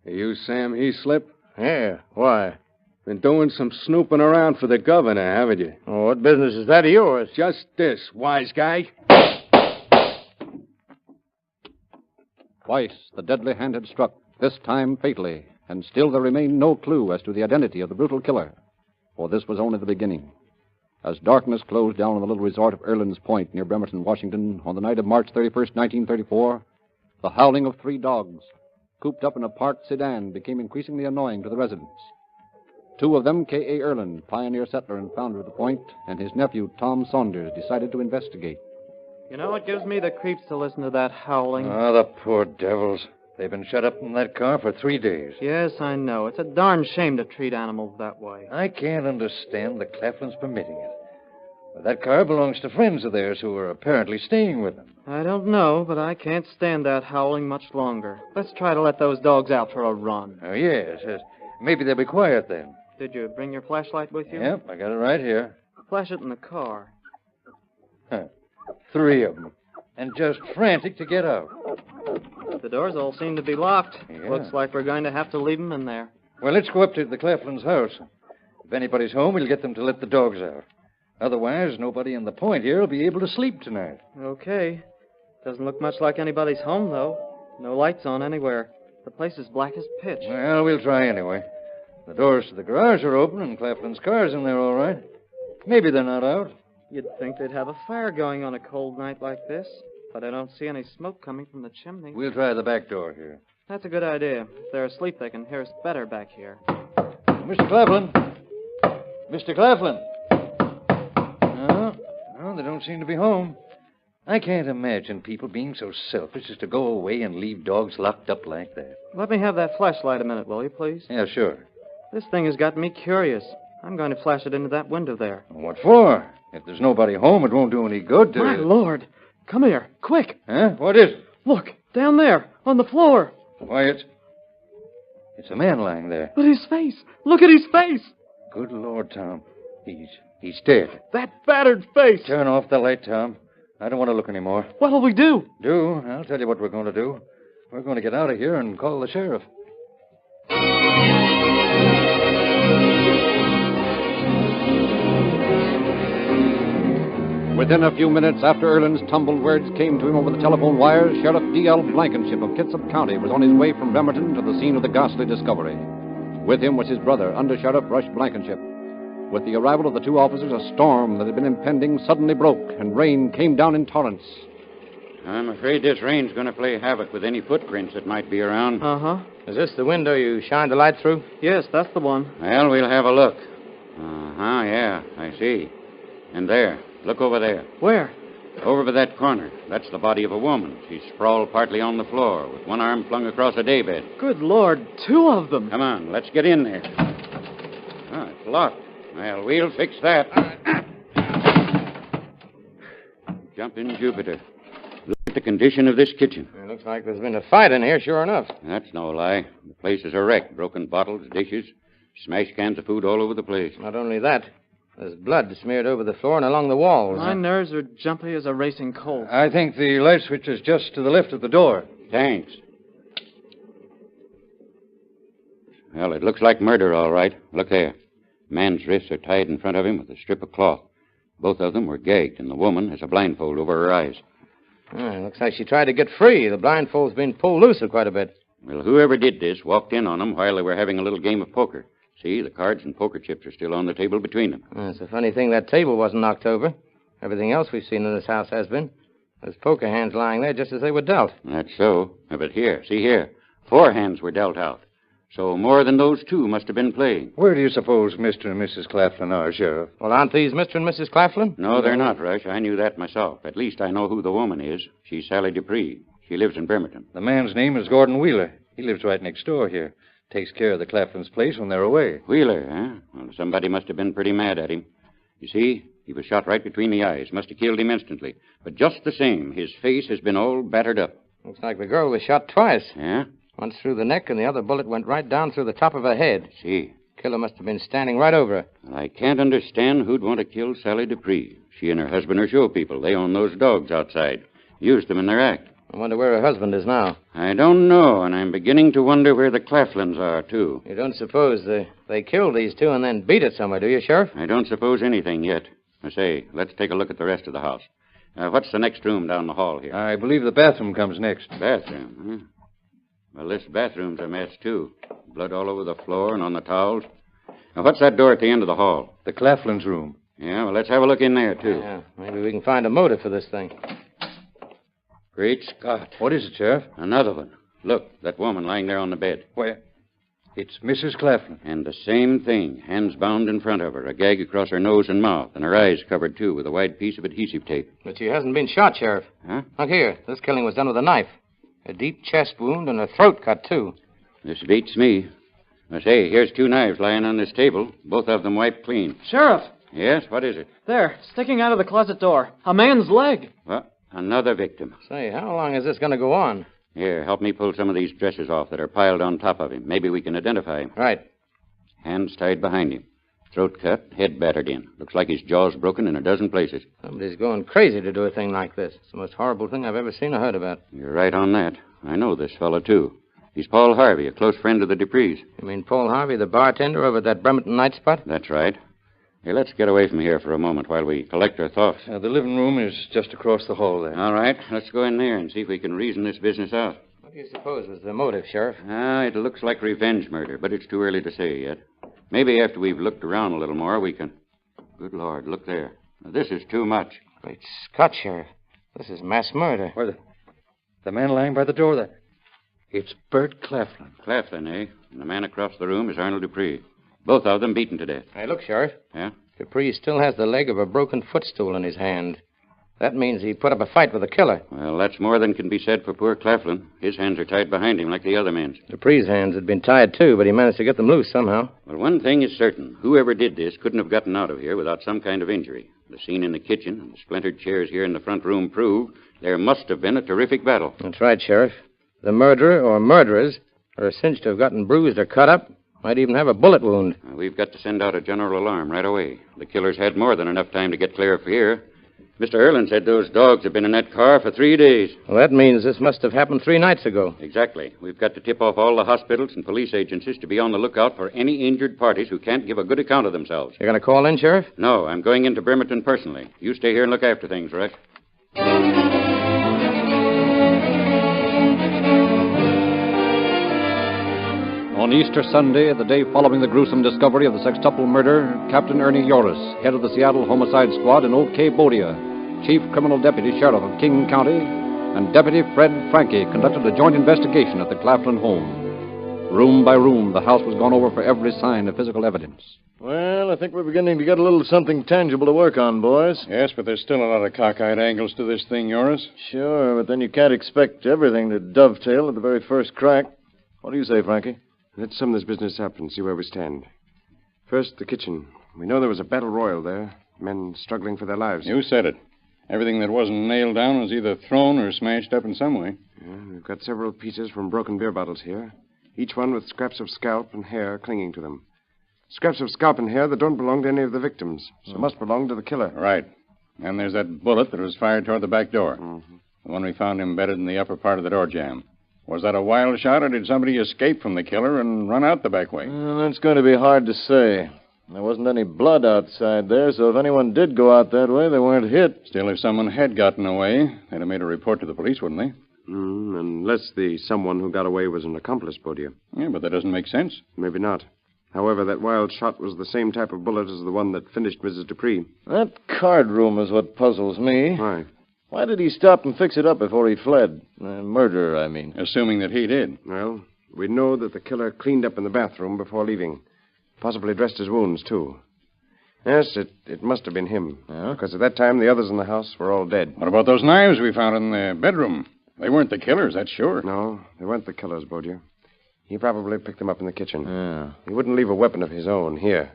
Are you Sam Heaslip? Yeah. Why? Been doing some snooping around for the governor, haven't you? Oh, what business is that of yours? Just this, wise guy. Twice the deadly hand had struck, this time fatally, and still there remained no clue as to the identity of the brutal killer. For this was only the beginning. As darkness closed down on the little resort of Erland's Point near Bremerton, Washington, on the night of March 31st, 1934, the howling of 3 dogs, cooped up in a parked sedan, became increasingly annoying to the residents. 2 of them, K.A. Erland, pioneer settler and founder of the Point, and his nephew, Tom Saunders, decided to investigate. You know, it gives me the creeps to listen to that howling. Oh, the poor devils. They've been shut up in that car for 3 days. Yes, I know. It's a darn shame to treat animals that way. I can't understand the Claflins permitting it. That car belongs to friends of theirs who are apparently staying with them. I don't know, but I can't stand that howling much longer. Let's try to let those dogs out for a run. Oh, yes. Maybe they'll be quiet then. Did you bring your flashlight with you? Yep, I got it right here. Flash it in the car. 3 of them. And just frantic to get out. The doors all seem to be locked. Yeah. Looks like we're going to have to leave them in there. Well, let's go up to the Claflins' house. If anybody's home, we'll get them to let the dogs out. Otherwise, nobody in the Point here will be able to sleep tonight. Okay. Doesn't look much like anybody's home, though. No lights on anywhere. The place is black as pitch. Well, we'll try anyway. The doors to the garage are open, and Claflin's car's in there all right. Maybe they're not out. You'd think they'd have a fire going on a cold night like this, but I don't see any smoke coming from the chimney. We'll try the back door here. That's a good idea. If they're asleep, they can hear us better back here. Mr. Claflin. Mr. Claflin. No, they don't seem to be home. I can't imagine people being so selfish as to go away and leave dogs locked up like that. Let me have that flashlight a minute, will you, please? Yeah, sure. This thing has got me curious. I'm going to flash it into that window there. What for? If there's nobody home, it won't do any good to... My Lord! Come here, quick! Huh? What is it? Look, down there, on the floor. Why, it's a man lying there. But his face! Look at his face! Good Lord, Tom. He's dead. That battered face! Turn off the light, Tom. I don't want to look anymore. What'll we do? I'll tell you what we're going to do. We're going to get out of here and call the sheriff. Within a few minutes after Erlin's tumbled words came to him over the telephone wires, Sheriff D.L. Blankenship of Kitsap County was on his way from Bremerton to the scene of the ghastly discovery. With him was his brother, Under Sheriff Rush Blankenship. With the arrival of the two officers, a storm that had been impending suddenly broke, and rain came down in torrents. I'm afraid this rain's going to play havoc with any footprints that might be around. Uh-huh. Is this the window you shined the light through? Yes, that's the one. Well, we'll have a look. Yeah, I see. And there, look over there. Where? Over by that corner. That's the body of a woman. She's sprawled partly on the floor, with one arm flung across a daybed. Good Lord, two of them. Come on, let's get in there. It's locked. Well, we'll fix that. Jump in, Jupiter. Look at the condition of this kitchen. It looks like there's been a fight in here, sure enough. That's no lie. The place is a wreck. Broken bottles, dishes, smashed cans of food all over the place. Not only that, there's blood smeared over the floor and along the walls. My nerves are jumpy as a racing colt. I think the light switch is just to the left of the door. Thanks. Well, it looks like murder, all right. Look there. Man's wrists are tied in front of him with a strip of cloth. Both of them were gagged, and the woman has a blindfold over her eyes. Looks like she tried to get free. The blindfold's been pulled loose quite a bit. Well, whoever did this walked in on them while they were having a little game of poker. See, the cards and poker chips are still on the table between them. It's a funny thing that table wasn't knocked over. Everything else we've seen in this house has been. There's poker hands lying there just as they were dealt. That's so. But here, see here. 4 hands were dealt out. So more than those two must have been playing. Where do you suppose Mr. and Mrs. Claflin are, Sheriff? Well, aren't these Mr. and Mrs. Claflin? No, they're not, Rush. I knew that myself. At least I know who the woman is. She's Sally Dupree. She lives in Bremerton. The man's name is Gordon Wheeler. He lives right next door here. Takes care of the Claflin's place when they're away. Wheeler, huh? Well, somebody must have been pretty mad at him. You see, he was shot right between the eyes. Must have killed him instantly. But just the same, his face has been all battered up. Looks like the girl was shot twice. Yeah? Once through the neck, and the other bullet went right down through the top of her head. See. Killer must have been standing right over her. Well, I can't understand who'd want to kill Sally Dupree. She and her husband are show people. They own those dogs outside. Used them in their act. I wonder where her husband is now. I don't know, and I'm beginning to wonder where the Claflins are, too. You don't suppose they killed these two and then beat it somewhere, do you, Sheriff? I don't suppose anything yet. I say, let's take a look at the rest of the house. What's the next room down the hall here? I believe the bathroom comes next. Bathroom, huh? Well, this bathroom's a mess, too. Blood all over the floor and on the towels. Now, what's that door at the end of the hall? The Claflin's room. Yeah, well, let's have a look in there, too. Yeah, maybe we can find a motive for this thing. Great Scott. What is it, Sheriff? Another one. Look, that woman lying there on the bed. Where? It's Mrs. Claflin. And the same thing. Hands bound in front of her, a gag across her nose and mouth, and her eyes covered, too, with a wide piece of adhesive tape. But she hasn't been shot, Sheriff. Huh? Look here. This killing was done with a knife. A deep chest wound and a throat cut, too. This beats me. I say, here's 2 knives lying on this table, both of them wiped clean. Sheriff! Yes, what is it? There, sticking out of the closet door. A man's leg. What? Another victim. Say, how long is this going to go on? Here, help me pull some of these dresses off that are piled on top of him. Maybe we can identify him. Right. Hands tied behind him. Throat cut, head battered in. Looks like his jaw's broken in a dozen places. Somebody's going crazy to do a thing like this. It's the most horrible thing I've ever seen or heard about. You're right on that. I know this fellow, too. He's Paul Harvey, a close friend of the Duprees. You mean Paul Harvey, the bartender over at that Bremerton night spot? That's right. Hey, let's get away from here for a moment while we collect our thoughts. The living room is just across the hall there. All right, let's go in there and see if we can reason this business out. What do you suppose was the motive, Sheriff? It looks like revenge murder, but it's too early to say yet. Maybe after we've looked around a little more, we can... Good Lord, look there. Now, this is too much. Great Scott, Sheriff. This is mass murder. Where the man lying by the door there? It's Bert Claflin. Claflin, eh? And the man across the room is Arnold Dupree. Both of them beaten to death. Hey, look, Sheriff. Yeah? Dupree still has the leg of a broken footstool in his hand. That means he put up a fight with the killer. Well, that's more than can be said for poor Claflin. His hands are tied behind him like the other men's. Dupree's hands had been tied, too, but he managed to get them loose somehow. Well, one thing is certain. Whoever did this couldn't have gotten out of here without some kind of injury. The scene in the kitchen and the splintered chairs here in the front room prove there must have been a terrific battle. That's right, Sheriff. The murderer or murderers are cinched to have gotten bruised or cut up. Might even have a bullet wound. We've got to send out a general alarm right away. The killer's had more than enough time to get clear of here. Mr. Erlin said those dogs have been in that car for 3 days. Well, that means this must have happened 3 nights ago. Exactly. We've got to tip off all the hospitals and police agencies to be on the lookout for any injured parties who can't give a good account of themselves. You're going to call in, Sheriff? No, I'm going into Bremerton personally. You stay here and look after things, Rex. On Easter Sunday, the day following the gruesome discovery of the sextuple murder, Captain Ernie Yoris, head of the Seattle Homicide Squad in Old Bodia, Chief Criminal Deputy Sheriff of King County, and Deputy Fred Frankie conducted a joint investigation at the Claflin home. Room by room, the house was gone over for every sign of physical evidence. Well, I think we're beginning to get a little something tangible to work on, boys. Yes, but there's still a lot of cockeyed angles to this thing, Yoris. Sure, but then you can't expect everything to dovetail at the very first crack. What do you say, Frankie? Let's sum this business up and see where we stand. First, the kitchen. We know there was a battle royal there. Men struggling for their lives. You said it. Everything that wasn't nailed down was either thrown or smashed up in some way. Yeah, we've got several pieces from broken beer bottles here, each one with scraps of scalp and hair clinging to them. Scraps of scalp and hair that don't belong to any of the victims, so must belong to the killer. Right. And there's that bullet that was fired toward the back door. Mm-hmm. The one we found embedded in the upper part of the door jamb. Was that a wild shot, or did somebody escape from the killer and run out the back way? That's going to be hard to say. There wasn't any blood outside there, so if anyone did go out that way, they weren't hit. Still, if someone had gotten away, they'd have made a report to the police, wouldn't they? Unless the someone who got away was an accomplice, Bodia. Yeah, but that doesn't make sense. Maybe not. However, that wild shot was the same type of bullet as the one that finished Mrs. Dupree. That card room is what puzzles me. Why? Why did he stop and fix it up before he fled? Murder, I mean. Assuming that he did. Well, we know that the killer cleaned up in the bathroom before leaving. Possibly dressed his wounds, too. Yes, it must have been him. Yeah? Because at that time, the others in the house were all dead. What about those knives we found in the bedroom? They weren't the killers, that's sure. No, they weren't the killers, Bodia. He probably picked them up in the kitchen. Yeah. He wouldn't leave a weapon of his own here.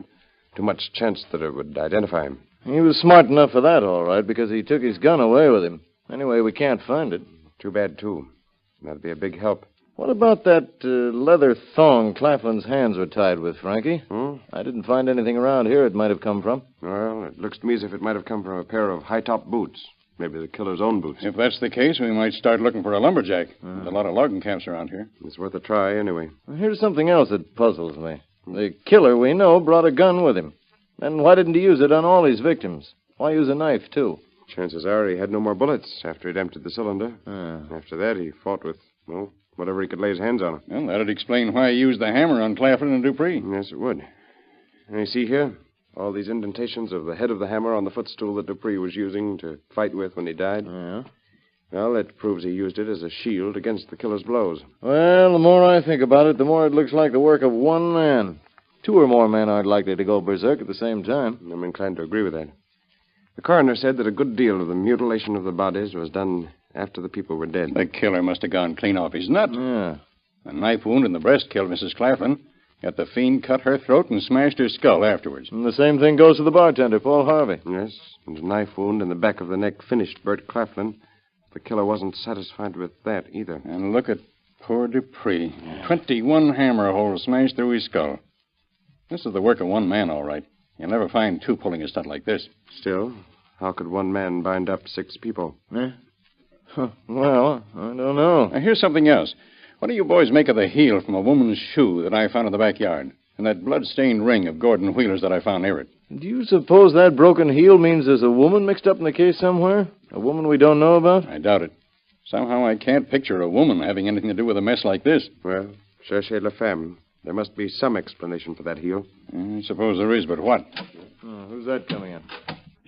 Too much chance that it would identify him. He was smart enough for that, all right, because he took his gun away with him. Anyway, we can't find it. Too bad, too. That'd be a big help. What about that leather thong Claflin's hands were tied with, Frankie? I didn't find anything around here it might have come from. Well, it looks to me as if it might have come from a pair of high-top boots. Maybe the killer's own boots. If that's the case, we might start looking for a lumberjack. There's a lot of logging camps around here. It's worth a try, anyway. Here's something else that puzzles me. The killer, we know, brought a gun with him. Then why didn't he use it on all his victims? Why use a knife, too? Chances are he had no more bullets after he'd emptied the cylinder. After that, he fought with, well, whatever he could lay his hands on. Well, that'd explain why he used the hammer on Claflin and Dupree. Yes, it would. And you see here? All these indentations of the head of the hammer on the footstool that Dupree was using to fight with when he died. Yeah? Well, it proves he used it as a shield against the killer's blows. Well, the more I think about it, the more it looks like the work of one man. 2 or more men aren't likely to go berserk at the same time. I'm inclined to agree with that. The coroner said that a good deal of the mutilation of the bodies was done after the people were dead. The killer must have gone clean off his nut. Yeah. A knife wound in the breast killed Mrs. Claflin. Yet the fiend cut her throat and smashed her skull afterwards. And the same thing goes to the bartender, Paul Harvey. Yes, and a knife wound in the back of the neck finished Bert Claflin. The killer wasn't satisfied with that either. And look at poor Dupree. 21 hammer holes smashed through his skull. This is the work of one man, all right. You'll never find 2 pulling a stunt like this. Still, how could one man bind up 6 people? Well, I don't know. Now, here's something else. What do you boys make of the heel from a woman's shoe that I found in the backyard? And that blood-stained ring of Gordon Wheeler's that I found near it? Do you suppose that broken heel means there's a woman mixed up in the case somewhere? A woman we don't know about? I doubt it. Somehow I can't picture a woman having anything to do with a mess like this. Well, cherchez la femme. There must be some explanation for that heel. I suppose there is, but what? Who's that coming in?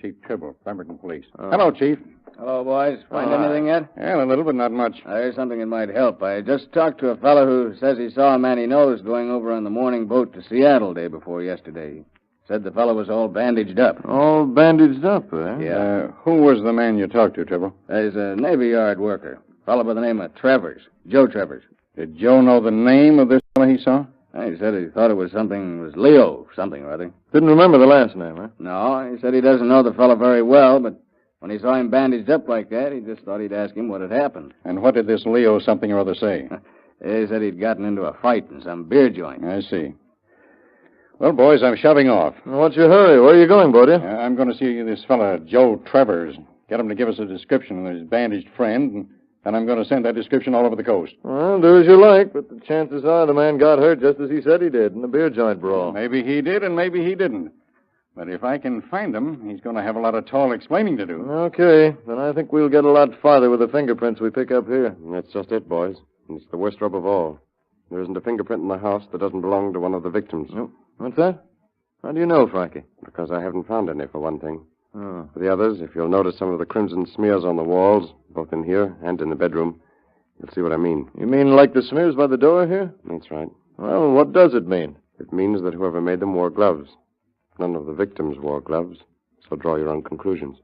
Chief Tribble, Bremerton Police. Hello, Chief. Hello, boys. Find anything yet? Yeah, a little, but not much. There's something that might help. I just talked to a fellow who says he saw a man he knows going over on the morning boat to Seattle day before yesterday. Said the fellow was all bandaged up. All bandaged up, eh? Yeah. Who was the man you talked to, Trevor? He's a Navy Yard worker. A fellow by the name of Travers. Joe Travers. Did Joe know the name of this fellow he saw? He said he thought it was Leo, something or other. Didn't remember the last name, huh? No, he said he doesn't know the fellow very well, but when he saw him bandaged up like that, he just thought he'd ask him what had happened. And what did this Leo something or other say? He said he'd gotten into a fight in some beer joint. I see. Well, boys, I'm shoving off. What's your hurry? Where are you going, Bodie? I'm going to see this fella, Joe Travers. Get him to give us a description of his bandaged friend, and I'm going to send that description all over the coast. Well, do as you like, but the chances are the man got hurt just as he said he did in the beer joint brawl. Maybe he did, and maybe he didn't. But if I can find him, he's going to have a lot of tall explaining to do. Okay, then I think we'll get a lot farther with the fingerprints we pick up here. That's just it, boys. And it's the worst rub of all. There isn't a fingerprint in the house that doesn't belong to one of the victims. Nope. What's that? How do you know, Frankie? Because I haven't found any, for one thing. Oh. For the others, if you'll notice some of the crimson smears on the walls, both in here and in the bedroom, you'll see what I mean. You mean like the smears by the door here? That's right. Well, what does it mean? It means that whoever made them wore gloves. None of the victims wore gloves, so draw your own conclusions.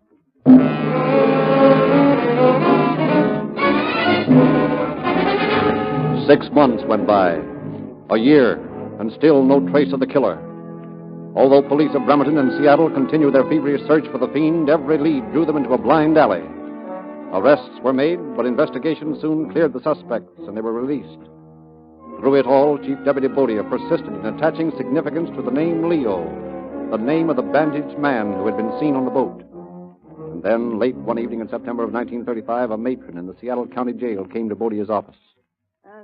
6 months went by. A year, and still no trace of the killer. Although police of Bremerton and Seattle continued their feverish search for the fiend, every lead drew them into a blind alley. Arrests were made, but investigation soon cleared the suspects, and they were released. Through it all, Chief Deputy Bodia persisted in attaching significance to the name Leo, the name of the bandaged man who had been seen on the boat. And then, late one evening in September of 1935, a matron in the Seattle County Jail came to Bodia's office.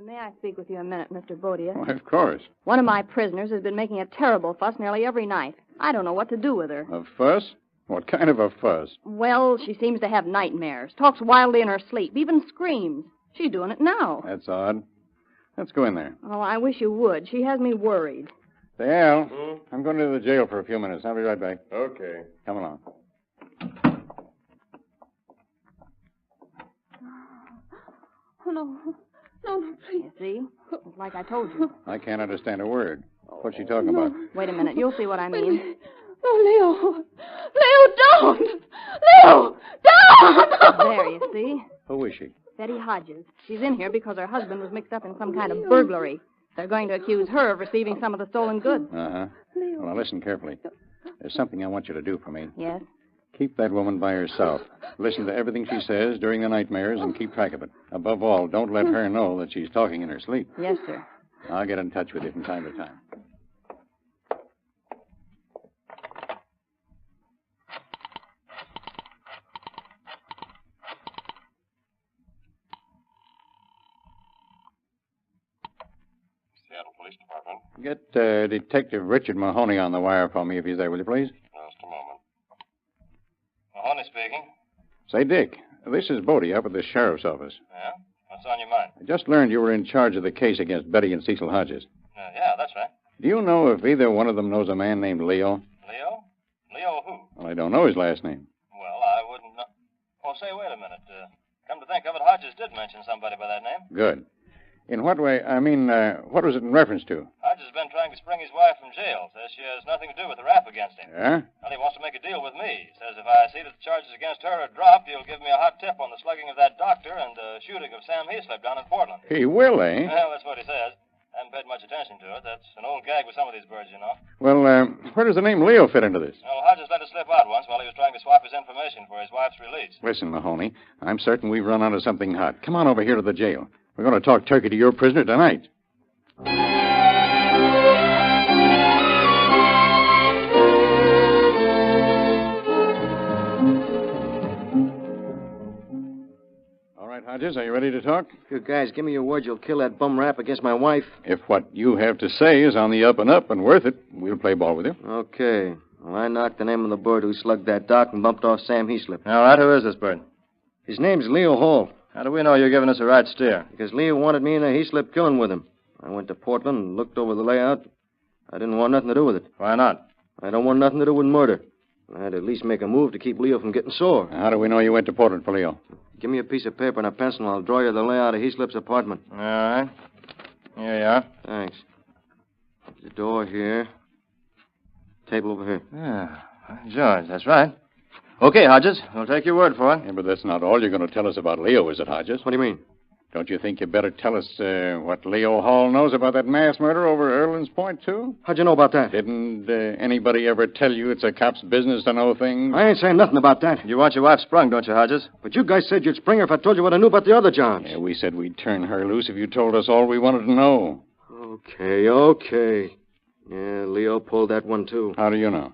May I speak with you a minute, Mr. Bodia? Why, of course. One of my prisoners has been making a terrible fuss nearly every night. I don't know what to do with her. A fuss? What kind of a fuss? Well, she seems to have nightmares, talks wildly in her sleep, even screams. She's doing it now. That's odd. Let's go in there. Oh, I wish you would. She has me worried. Say, Al, I'm going to the jail for a few minutes. I'll be right back. Okay. Come along. Oh, no. No, please. You see? It's like I told you. I can't understand a word. What's she talking about? Wait a minute. You'll see what I mean. Oh, Leo. Leo, don't! Leo, don't! There, you see? Who is she? Betty Hodges. She's in here because her husband was mixed up in some kind of burglary. They're going to accuse her of receiving some of the stolen goods. Uh-huh. Well, now listen carefully. There's something I want you to do for me. Yes? Keep that woman by herself. Listen to everything she says during the nightmares and keep track of it. Above all, don't let her know that she's talking in her sleep. Yes, sir. I'll get in touch with you from time to time. Seattle Police Department. Get Detective Richard Mahoney on the wire for me if he's there, will you, please? Just a moment. Mahoney speaking. Say, Dick, this is Bodie up at the sheriff's office. Yeah? What's on your mind? I just learned you were in charge of the case against Betty and Cecil Hodges. Yeah, that's right. Do you know if either one of them knows a man named Leo? Leo? Leo who? Well, I don't know his last name. Well, I wouldn't know. Oh, say, wait a minute. Come to think of it, Hodges did mention somebody by that name. Good. In what way? I mean, what was it in reference to? Hodges has been trying to spring his wife from jail. Says she has nothing to do with the rap against him. Yeah? Well, he wants to make a deal with me. Says if I see that the charges against her are dropped, he'll give me a hot tip on the slugging of that doctor and the shooting of Sam Heaslip down in Portland. He will, eh? Well, that's what he says. Haven't paid much attention to it. That's an old gag with some of these birds, you know. Well, where does the name Leo fit into this? Well, Hodges let it slip out once while he was trying to swap his information for his wife's release. Listen, Mahoney, I'm certain we've run onto something hot. Come on over here to the jail. We're going to talk turkey to your prisoner tonight. All right, Hodges, are you ready to talk? You guys, give me your word you'll kill that bum rap against my wife. If what you have to say is on the up and up and worth it, we'll play ball with you. Okay. Well, I knocked the name of the bird who slugged that doc and bumped off Sam Heaslip. All right, who is this bird? His name's Leo Hall. How do we know you're giving us a right steer? Because Leo wanted me in a Heaslip killing with him. I went to Portland and looked over the layout. I didn't want nothing to do with it. Why not? I don't want nothing to do with murder. I'd at least make a move to keep Leo from getting sore. How do we know you went to Portland for Leo? Give me a piece of paper and a pencil, and I'll draw you the layout of Heaslip's apartment. All right. Here you are. Thanks. The door here. Table over here. Yeah, George, that's right. Okay, Hodges, we'll take your word for it. Yeah, but that's not all you're going to tell us about Leo, is it, Hodges? What do you mean? Don't you think you better tell us what Leo Hall knows about that mass murder over at Erlin's Point, too? How'd you know about that? Didn't anybody ever tell you it's a cop's business to know things? I ain't saying nothing about that. You want your wife sprung, don't you, Hodges? But you guys said you'd spring her if I told you what I knew about the other jobs. Yeah, we said we'd turn her loose if you told us all we wanted to know. Okay. Yeah, Leo pulled that one, too. How do you know?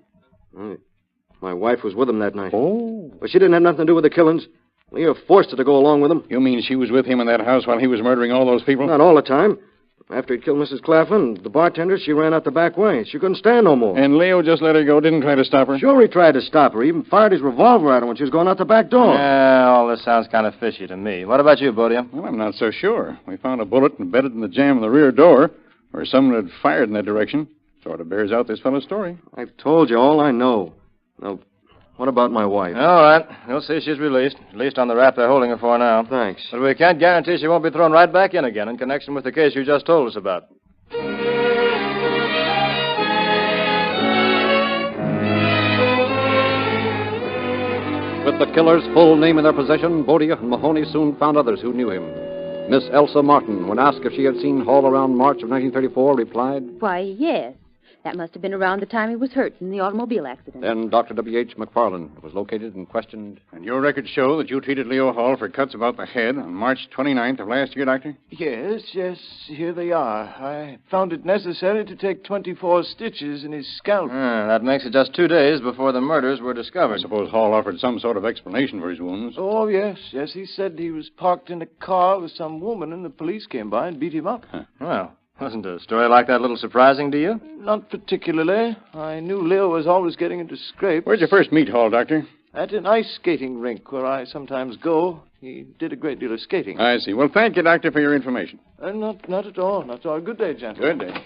My wife was with him that night. Oh. But she didn't have nothing to do with the killings. Leo forced her to go along with him. You mean she was with him in that house while he was murdering all those people? Not all the time. After he'd killed Mrs. Claflin, the bartender, she ran out the back way. She couldn't stand no more. And Leo just let her go, didn't try to stop her? Sure he tried to stop her. He even fired his revolver at her when she was going out the back door. Yeah, all this sounds kind of fishy to me. What about you, Bodia? Well, I'm not so sure. We found a bullet embedded in the jamb of the rear door, where someone had fired in that direction. Sort of bears out this fellow's story. I've told you all I know. Now, what about my wife? All right. We'll see she's released, at least on the rap they're holding her for now. Thanks. But we can't guarantee she won't be thrown right back in again in connection with the case you just told us about. With the killer's full name in their possession, Bodia and Mahoney soon found others who knew him. Miss Elsa Martin, when asked if she had seen Hall around March of 1934, replied, Why, yes. That must have been around the time he was hurt in the automobile accident. Then Dr. W.H. McFarland was located and questioned. And your records show that you treated Leo Hall for cuts about the head on March 29th of last year, Doctor? Yes, here they are. I found it necessary to take 24 stitches in his scalp. That makes it just 2 days before the murders were discovered. I suppose Hall offered some sort of explanation for his wounds. Oh, yes. He said he was parked in a car with some woman and the police came by and beat him up. Well, wasn't a story like that a little surprising to you? Not particularly. I knew Leo was always getting into scrapes. Where'd you first meet Hall, Doctor? At an ice skating rink where I sometimes go. He did a great deal of skating. I see. Well, thank you, Doctor, for your information. Not at all. Not at all. Good day, gentlemen. Good day.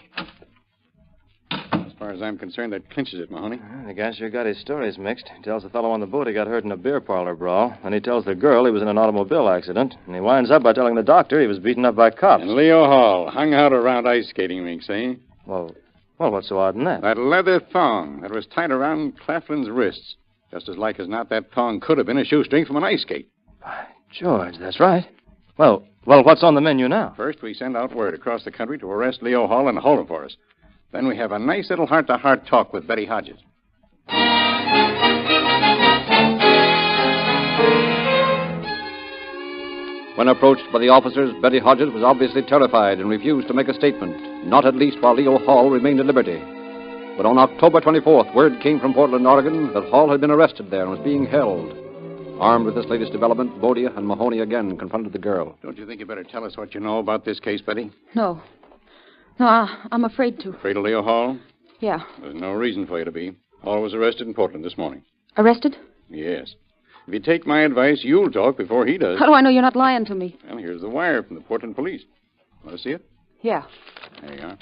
As far as I'm concerned, that clinches it, Mahoney. The guy sure got his stories mixed. He tells the fellow on the boat he got hurt in a beer parlor brawl. And he tells the girl he was in an automobile accident. And he winds up by telling the doctor he was beaten up by cops. And Leo Hall hung out around ice skating rinks, eh? Well, what's so odd in that? That leather thong that was tied around Claflin's wrists. Just as like as not, that thong could have been a shoestring from an ice skate. By George, that's right. Well, what's on the menu now? First, we send out word across the country to arrest Leo Hall and hold him for us. Then we have a nice little heart-to-heart talk with Betty Hodges. When approached by the officers, Betty Hodges was obviously terrified and refused to make a statement, not at least while Leo Hall remained at liberty. But on October 24th, word came from Portland, Oregon, that Hall had been arrested there and was being held. Armed with this latest development, Bodia and Mahoney again confronted the girl. Don't you think you better tell us what you know about this case, Betty? No, I'm afraid to. Afraid of Leo Hall? Yeah. There's no reason for you to be. Hall was arrested in Portland this morning. Arrested? Yes. If you take my advice, you'll talk before he does. How do I know you're not lying to me? Well, here's the wire from the Portland police. Want to see it? Yeah. There you are.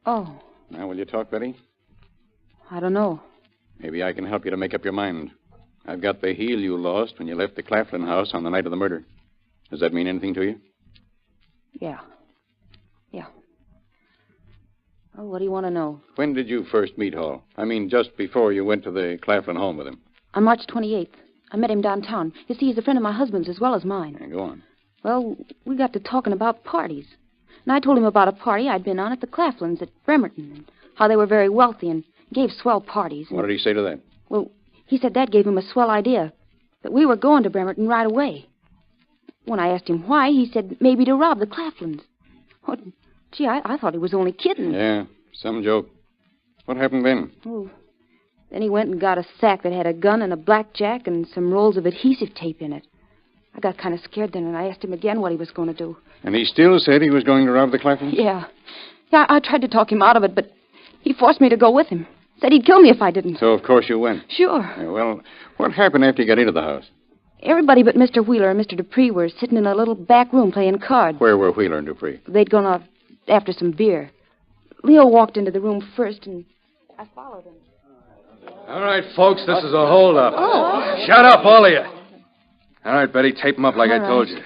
Oh. Now, will you talk, Betty? I don't know. Maybe I can help you to make up your mind. I've got the heel you lost when you left the Claflin house on the night of the murder. Does that mean anything to you? Yeah. Oh, what do you want to know? When did you first meet Hall? I mean, just before you went to the Claflin home with him. On March 28th. I met him downtown. You see, he's a friend of my husband's as well as mine. Yeah, go on. Well, we got to talking about parties. And I told him about a party I'd been on at the Claflins at Bremerton, and how they were very wealthy and gave swell parties. What did he say to that? Well, he said that gave him a swell idea, that we were going to Bremerton right away. When I asked him why, he said maybe to rob the Claflins. Oh, gee, I thought he was only kidding. Yeah, some joke. What happened then? Oh, then he went and got a sack that had a gun and a blackjack and some rolls of adhesive tape in it. I got kind of scared then, and I asked him again what he was going to do. And he still said he was going to rob the Claflins? Yeah, I tried to talk him out of it, but he forced me to go with him. Said he'd kill me if I didn't. So, of course, you went? Sure. Yeah, well, what happened after you got into the house? Everybody but Mr. Wheeler and Mr. Dupree were sitting in a little back room playing cards. Where were Wheeler and Dupree? They'd gone off after some beer. Leo walked into the room first, and I followed him. All right, folks, this is a holdup. Oh. Shut up, all of you. All right, Betty, tape him up like I All told right. you.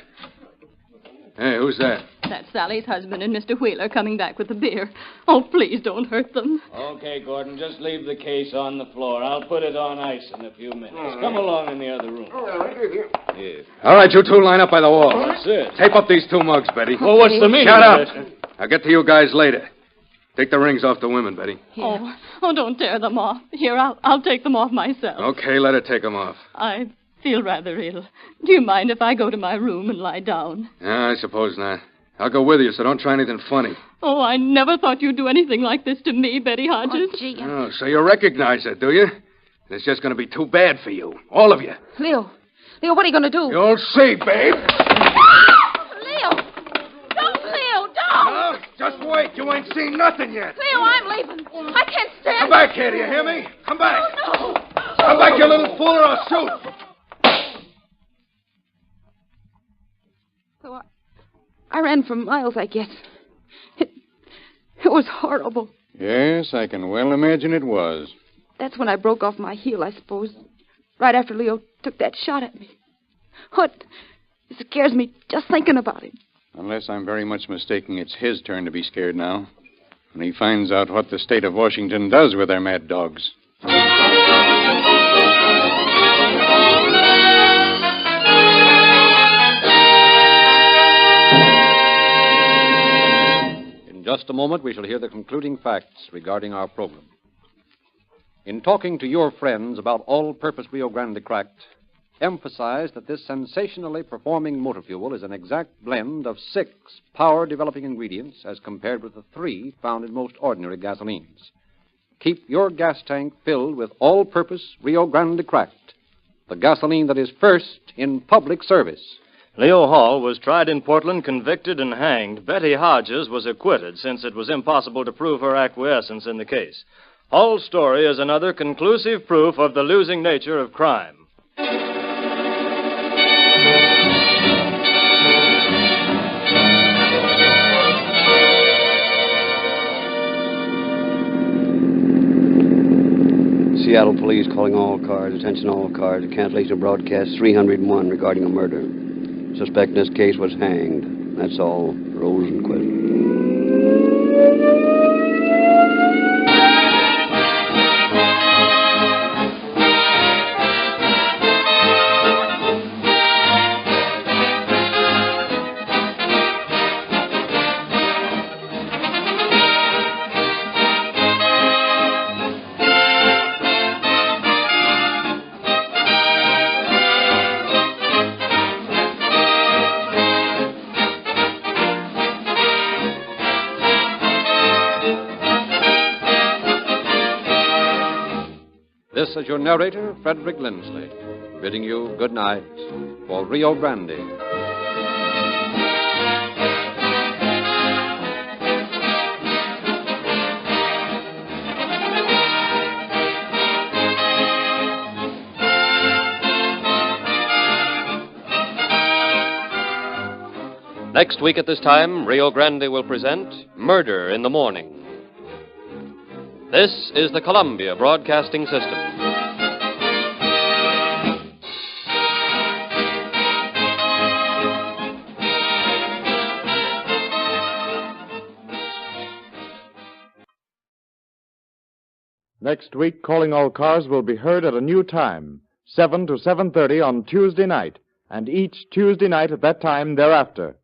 Hey, who's that? That's Sally's husband and Mr. Wheeler coming back with the beer. Oh, please don't hurt them. Okay, Gordon, just leave the case on the floor. I'll put it on ice in a few minutes. Come along in the other room. Yeah. All right, you two line up by the wall. That's it. Tape up these two mugs, Betty. Well, what's the meaning Shut of up. this? I'll get to you guys later. Take the rings off the women, Betty. Oh, don't tear them off. Here, I'll take them off myself. Okay, let her take them off. I feel rather ill. Do you mind if I go to my room and lie down? I suppose not. I'll go with you, so don't try anything funny. Oh, I never thought you'd do anything like this to me, Betty Hodges. Oh, gee. Oh, so you recognize it, do you? It's just going to be too bad for you. All of you. Leo, what are you going to do? You'll see, babe. Leo! Don't, Leo, don't! No, just wait. You ain't seen nothing yet. Leo, I'm leaving. I can't stand Come back here, do you hear me? Come back. Oh, no. Come back, you little fool, or I'll shoot. So I ran for miles, I guess. It was horrible. Yes, I can well imagine it was. That's when I broke off my heel, I suppose. Right after Leo took that shot at me. What? It scares me just thinking about it. Unless I'm very much mistaken, it's his turn to be scared now. When he finds out what the state of Washington does with their mad dogs. In just a moment, we shall hear the concluding facts regarding our program. In talking to your friends about all-purpose Rio Grande Cracked, emphasize that this sensationally performing motor fuel is an exact blend of 6 power-developing ingredients as compared with the 3 found in most ordinary gasolines. Keep your gas tank filled with all-purpose Rio Grande Cracked, the gasoline that is first in public service. Leo Hall was tried in Portland, convicted, and hanged. Betty Hodges was acquitted since it was impossible to prove her acquiescence in the case. Hall's story is another conclusive proof of the losing nature of crime. Seattle police calling all cars. Attention all cars. A cancellation of broadcast 301 regarding a murder. Suspect in this case was hanged. That's all. Rosenquist. This is your narrator, Frederick Lindsley, bidding you good night for Rio Grande. Next week at this time, Rio Grande will present Murder in the Morning. This is the Columbia Broadcasting System. Next week, Calling All Cars will be heard at a new time, 7 to 7:30 on Tuesday night, and each Tuesday night at that time thereafter.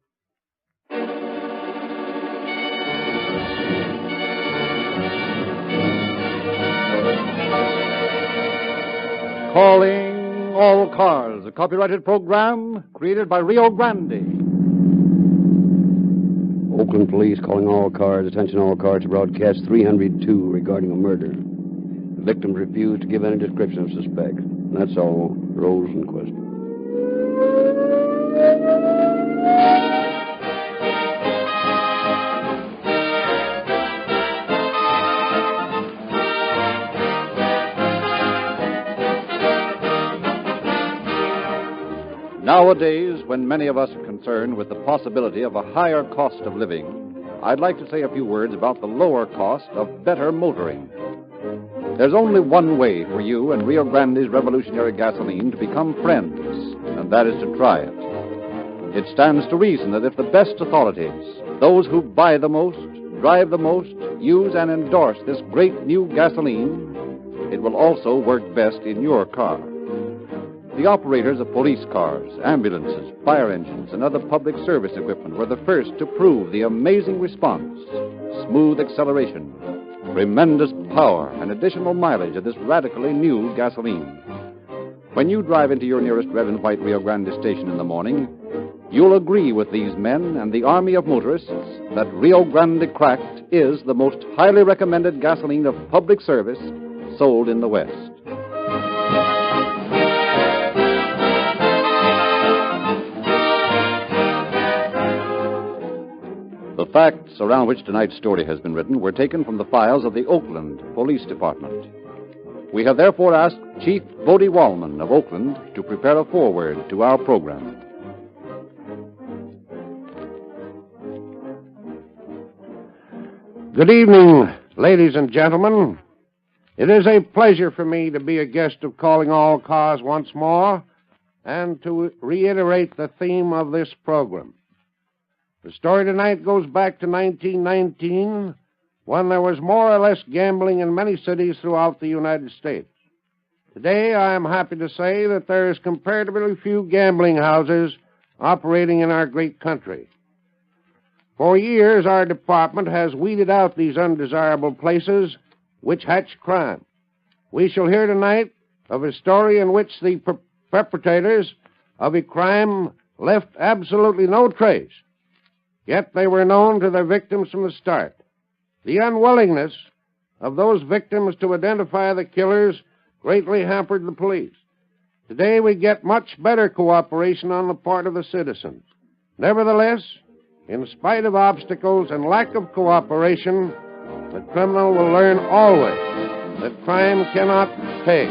Calling All Cars, a copyrighted program created by Rio Grande. Oakland police calling all cars. Attention all cars to broadcast 302 regarding a murder. The victims refused to give any description of suspect. That's all. Rosenquist. Nowadays, when many of us are concerned with the possibility of a higher cost of living, I'd like to say a few words about the lower cost of better motoring. There's only one way for you and Rio Grande's revolutionary gasoline to become friends, and that is to try it. It stands to reason that if the best authorities, those who buy the most, drive the most, use and endorse this great new gasoline, it will also work best in your car. The operators of police cars, ambulances, fire engines, and other public service equipment were the first to prove the amazing response, smooth acceleration, tremendous power, and additional mileage of this radically new gasoline. When you drive into your nearest red and white Rio Grande station in the morning, you'll agree with these men and the army of motorists that Rio Grande Cracked is the most highly recommended gasoline of public service sold in the West. The facts around which tonight's story has been written were taken from the files of the Oakland Police Department. We have therefore asked Chief Bodie Wallman of Oakland to prepare a foreword to our program. Good evening, ladies and gentlemen. It is a pleasure for me to be a guest of Calling All Cars once more and to reiterate the theme of this program. The story tonight goes back to 1919, when there was more or less gambling in many cities throughout the United States. Today, I am happy to say that there is comparatively few gambling houses operating in our great country. For years, our department has weeded out these undesirable places which hatch crime. We shall hear tonight of a story in which the perpetrators of a crime left absolutely no trace, yet they were known to their victims from the start. The unwillingness of those victims to identify the killers greatly hampered the police. Today we get much better cooperation on the part of the citizens. Nevertheless, in spite of obstacles and lack of cooperation, the criminal will learn always that crime cannot pay.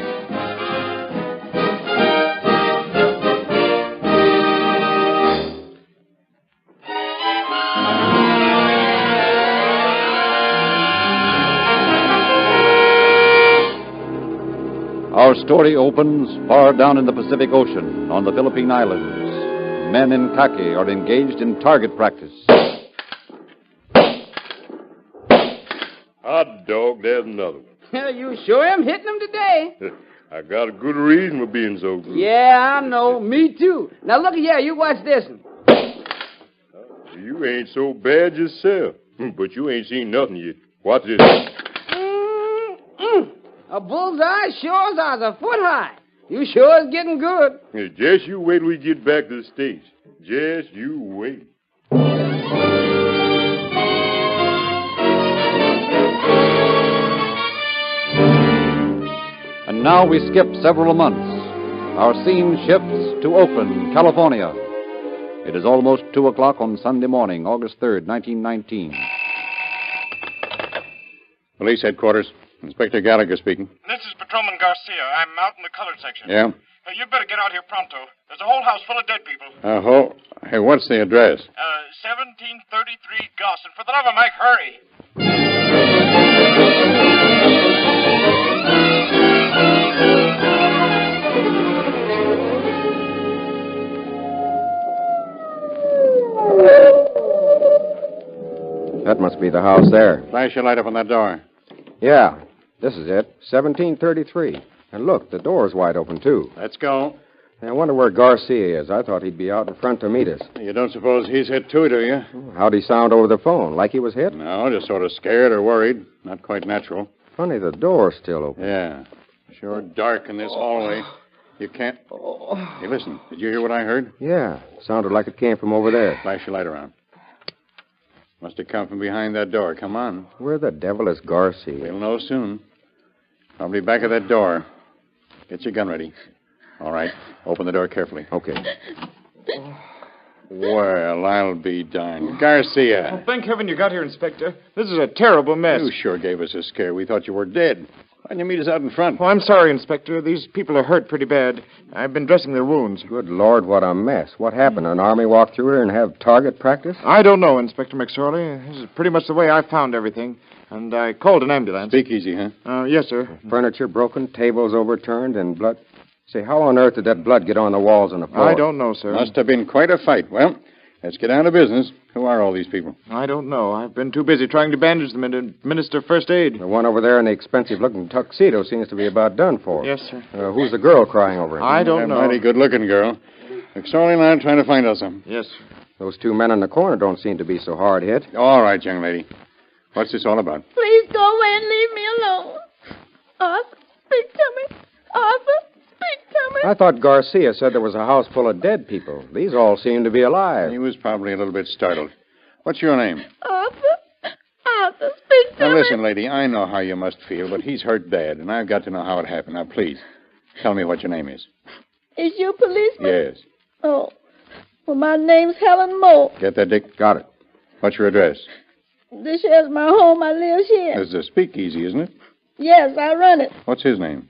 Our story opens far down in the Pacific Ocean on the Philippine Islands. Men in khaki are engaged in target practice. Hot dog, there's another one. You sure am hitting them today. I got a good reason for being so good. Yeah, I know. Me too. Now, look here. You watch this one. You ain't so bad yourself. But you ain't seen nothing yet. Watch this. A bullseye sure is a foot high. You sure is getting good. Hey, just you wait till we get back to the States. Just you wait. And now we skip several months. Our scene shifts to Oakland, California. It is almost 2 o'clock on Sunday morning, August 3rd, 1919. Police headquarters. Inspector Gallagher speaking. This is Patrolman Garcia. I'm out in the colored section. Yeah? You'd better get out here pronto. There's a whole house full of dead people. Hey, what's the address? 1733 Goss. And for the love of Mike, hurry. That must be the house there. Flash your light up on that door. Yeah, this is it. 1733. And look, the door's wide open, too. Let's go. I wonder where Garcia is. I thought he'd be out in front to meet us. You don't suppose he's hit too, do you? How'd he sound over the phone? Like he was hit? No, just sort of scared or worried. Not quite natural. Funny, the door's still open. Yeah. Sure dark in this hallway. You can't... Hey, listen. Did you hear what I heard? Yeah. Sounded like it came from over there. Flash your light around. Must have come from behind that door. Come on. Where the devil is Garcia? We'll know soon. Probably back of that door. Get your gun ready. All right. Open the door carefully. Okay. Well, I'll be darned. Garcia. Oh, thank heaven you got here, Inspector. This is a terrible mess. You sure gave us a scare. We thought you were dead. Why'd you meet us out in front? Oh, I'm sorry, Inspector. These people are hurt pretty bad. I've been dressing their wounds. Good Lord, what a mess. What happened? An army walk through here and have target practice? I don't know, Inspector McSorley. This is pretty much the way I found everything. and I called an ambulance. Speak easy, huh? Yes, sir. Furniture broken, tables overturned, and blood. Say, how on earth did that blood get on the walls and the floor? I don't know, sir. Must have been quite a fight. Well, let's get down to business. Who are all these people? I don't know. I've been too busy trying to bandage them and administer first aid. The one over there in the expensive-looking tuxedo seems to be about done for. Yes, sir. Who's the girl crying over him? I don't know. Mighty good-looking girl. McSorley and I are trying to find out something. Yes, sir. Those two men in the corner don't seem to be so hard hit. All right, young lady. What's this all about? Please go away and leave me alone. Arthur, speak to me. Arthur, speak to me. I thought Garcia said there was a house full of dead people. These all seem to be alive. He was probably a little bit startled. What's your name? Arthur, speak to Now, me. listen, lady, I know how you must feel, but he's hurt bad, and I've got to know how it happened. Now, please, tell me what your name is. Is you a policeman? Yes. Oh. Well, my name's Helen Moore. Get that, Dick? Got it. What's your address? This here's my home. I live here. This is a speakeasy, isn't it? Yes, I run it. What's his name?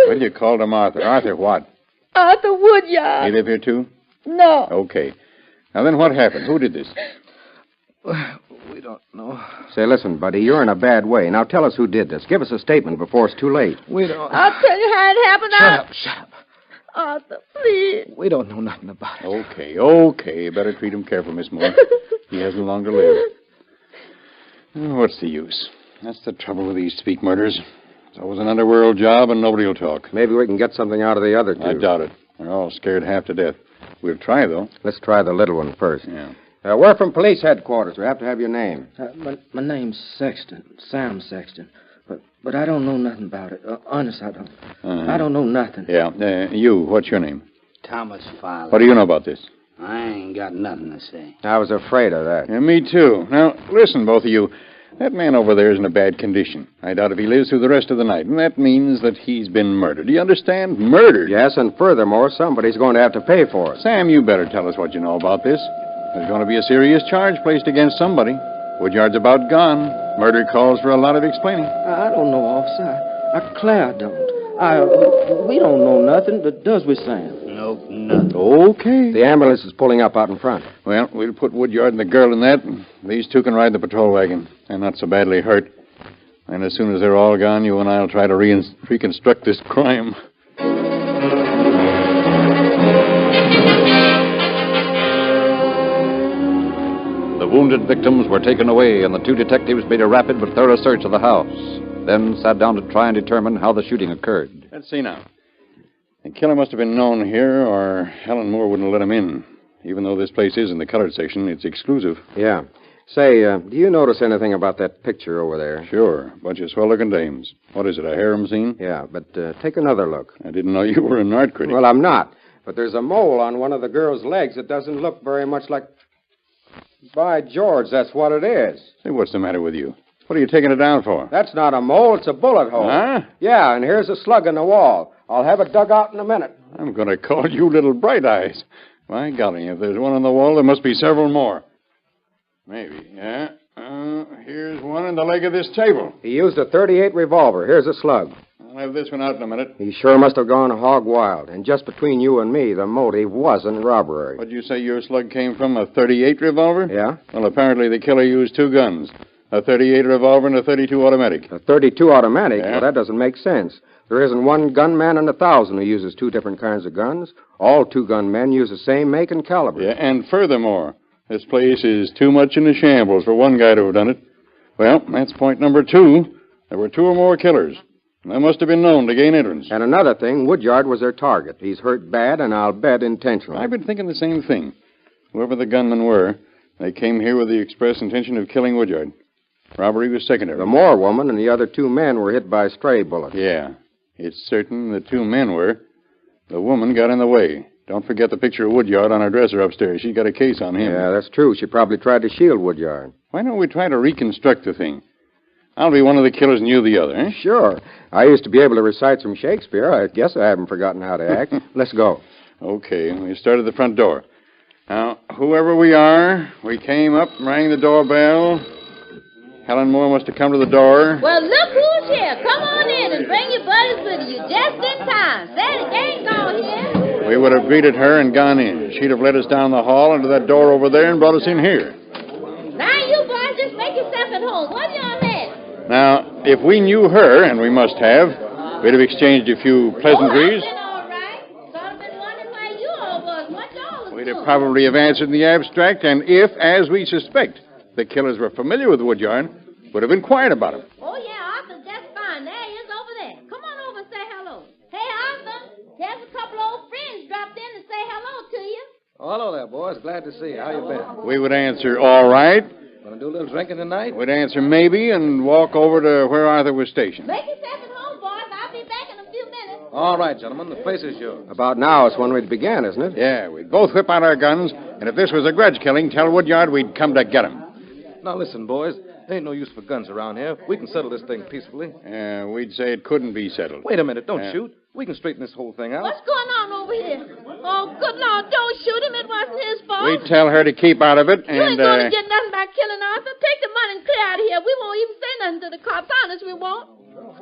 Well, you called him Arthur. Arthur what? Arthur Woodyard. He live here, too? No. Okay. Now, then what happened? Who did this? We don't know. Say, listen, buddy, you're in a bad way. Now tell us who did this. Give us a statement before it's too late. We don't... I'll tell you how it happened. Shut up. Arthur, please. We don't know nothing about it. Okay. Better treat him careful, Miss Moore. He hasn't long to live. Oh, what's the use? That's the trouble with these speak murders. It's always an underworld job, and nobody will talk. Maybe we can get something out of the other two. I doubt it. They're all scared half to death. We'll try, though. Let's try the little one first. Yeah. We're from police headquarters. We have to have your name. My name's Sexton, Sam Sexton. But I don't know nothing about it. Honest, I don't. I don't know nothing. Yeah. You, what's your name? Thomas Fowler. What do you know about this? I ain't got nothing to say. I was afraid of that. Yeah, me too. Now, listen, both of you. That man over there is in a bad condition. I doubt if he lives through the rest of the night. And that means that he's been murdered. Do you understand? Murdered. Yes, and furthermore, somebody's going to have to pay for it. Sam, you better tell us what you know about this. There's going to be a serious charge placed against somebody. Woodyard's about gone. Murder calls for a lot of explaining. I don't know, officer. I Claire don't. We don't know nothing, does we, Sam? Nope, nothing. Okay. The ambulance is pulling up out in front. Well, we'll put Woodyard and the girl in that. And these two can ride the patrol wagon. They're not so badly hurt. And as soon as they're all gone, you and I'll try to reconstruct this crime. The wounded victims were taken away, and the two detectives made a rapid but thorough search of the house, then sat down to try and determine how the shooting occurred. Let's see now. The killer must have been known here, or Helen Moore wouldn't have let him in. Even though this place is in the colored section, it's exclusive. Yeah. Say, do you notice anything about that picture over there? Sure. A bunch of swell-looking dames. What is it, a harem scene? Yeah, but take another look. I didn't know you were an art critic. Well, I'm not. But there's a mole on one of the girl's legs that doesn't look very much like... By George, that's what it is. Say, what's the matter with you? What are you taking it down for? That's not a mole, it's a bullet hole. Huh? Yeah, and here's a slug in the wall. I'll have it dug out in a minute. I'm going to call you Little Bright Eyes. My golly, if there's one on the wall, there must be several more. Maybe, yeah. Here's one in the leg of this table. He used a .38 revolver. Here's a slug. I'll have this one out in a minute. He sure must have gone hog wild. And just between you and me, the motive wasn't robbery. What'd you say your slug came from, a .38 revolver? Yeah. Well, apparently the killer used two guns, a .38 revolver and a .32 automatic. A .32 automatic? Yeah. Well, that doesn't make sense. There isn't one gunman in 1,000 who uses two different kinds of guns. All two-gun men use the same make and caliber. Yeah, and furthermore, this place is too much in a shambles for one guy to have done it. Well, that's point number 2. There were 2 or more killers. They must have been known to gain entrance. And another thing, Woodyard was their target. He's hurt bad, and I'll bet intentionally. I've been thinking the same thing. Whoever the gunmen were, they came here with the express intention of killing Woodyard. Robbery was secondary. The Moore woman and the other 2 men were hit by stray bullets. Yeah. It's certain the 2 men were. The woman got in the way. Don't forget the picture of Woodyard on her dresser upstairs. She's got a case on him. Yeah, that's true. She probably tried to shield Woodyard. Why don't we try to reconstruct the thing? I'll be one of the killers and you the other, eh? Sure. I used to be able to recite some Shakespeare. I guess I haven't forgotten how to act. Let's go. Okay, we start at the front door. Now, whoever we are, we came up and rang the doorbell. Helen Moore must have come to the door. Well, look who's here. Come on in and bring your buddies with you just in time. Sandy ain't gone here. We would have greeted her and gone in. She'd have led us down the hall into that door over there and brought us in here. Now, you boys, just make yourself at home. What do you Now, if we knew her, and we must have, we'd have exchanged a few pleasantries. We'd have probably have answered in the abstract, and if, as we suspect, the killers were familiar with Woodyard, would have inquired about him. Oh, yeah, Arthur, that's fine. There he is over there. Come on over and say hello. Hey, Arthur, there's a couple old friends dropped in to say hello to you. Oh, hello there, boys. Glad to see you. How you been? We would answer, all right. Gonna do a little drinking tonight? We'd answer, maybe, and walk over to where Arthur was stationed. Make yourself at home, boys. I'll be back in a few minutes. All right, gentlemen. The place is yours. About now is when we'd begin, isn't it? Yeah, we'd both whip out our guns, and if this was a grudge killing, tell Woodyard we'd come to get him. Now, listen, boys. There ain't no use for guns around here. We can settle this thing peacefully. Yeah, we'd say it couldn't be settled. Wait a minute. Don't shoot. We can straighten this whole thing out. What's going on over here? Oh, good Lord, don't shoot him. It wasn't his fault. We'd tell her to keep out of it, You ain't going to get nothing by killing Arthur. Take the money and clear out of here. We won't even say nothing to the cops. Honest, we won't.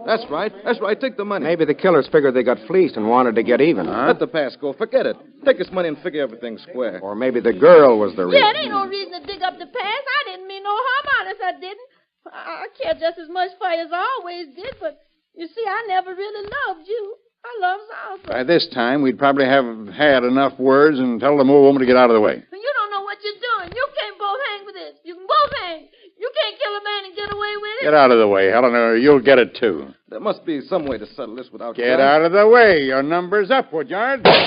That's right. That's right. Take the money. Maybe the killers figured they got fleeced and wanted to get even. Let the past go. Forget it. Take this money and figure everything square. Or maybe the girl was the reason. Yeah, it ain't no reason to dig up the past. I didn't mean no harm, honest, I didn't. I care just as much for you as I always did, but you see, I never really loved you. I love Arthur. By this time, we'd probably have had enough words and tell the old woman to get out of the way. You don't know what you're doing. You can't both hang with this. You can both hang. You can't kill a man and get away with it. Get out of the way, Helen, or you'll get it, too. There must be some way to settle this without Get out of the way. Your number's up, Woodyard. You killed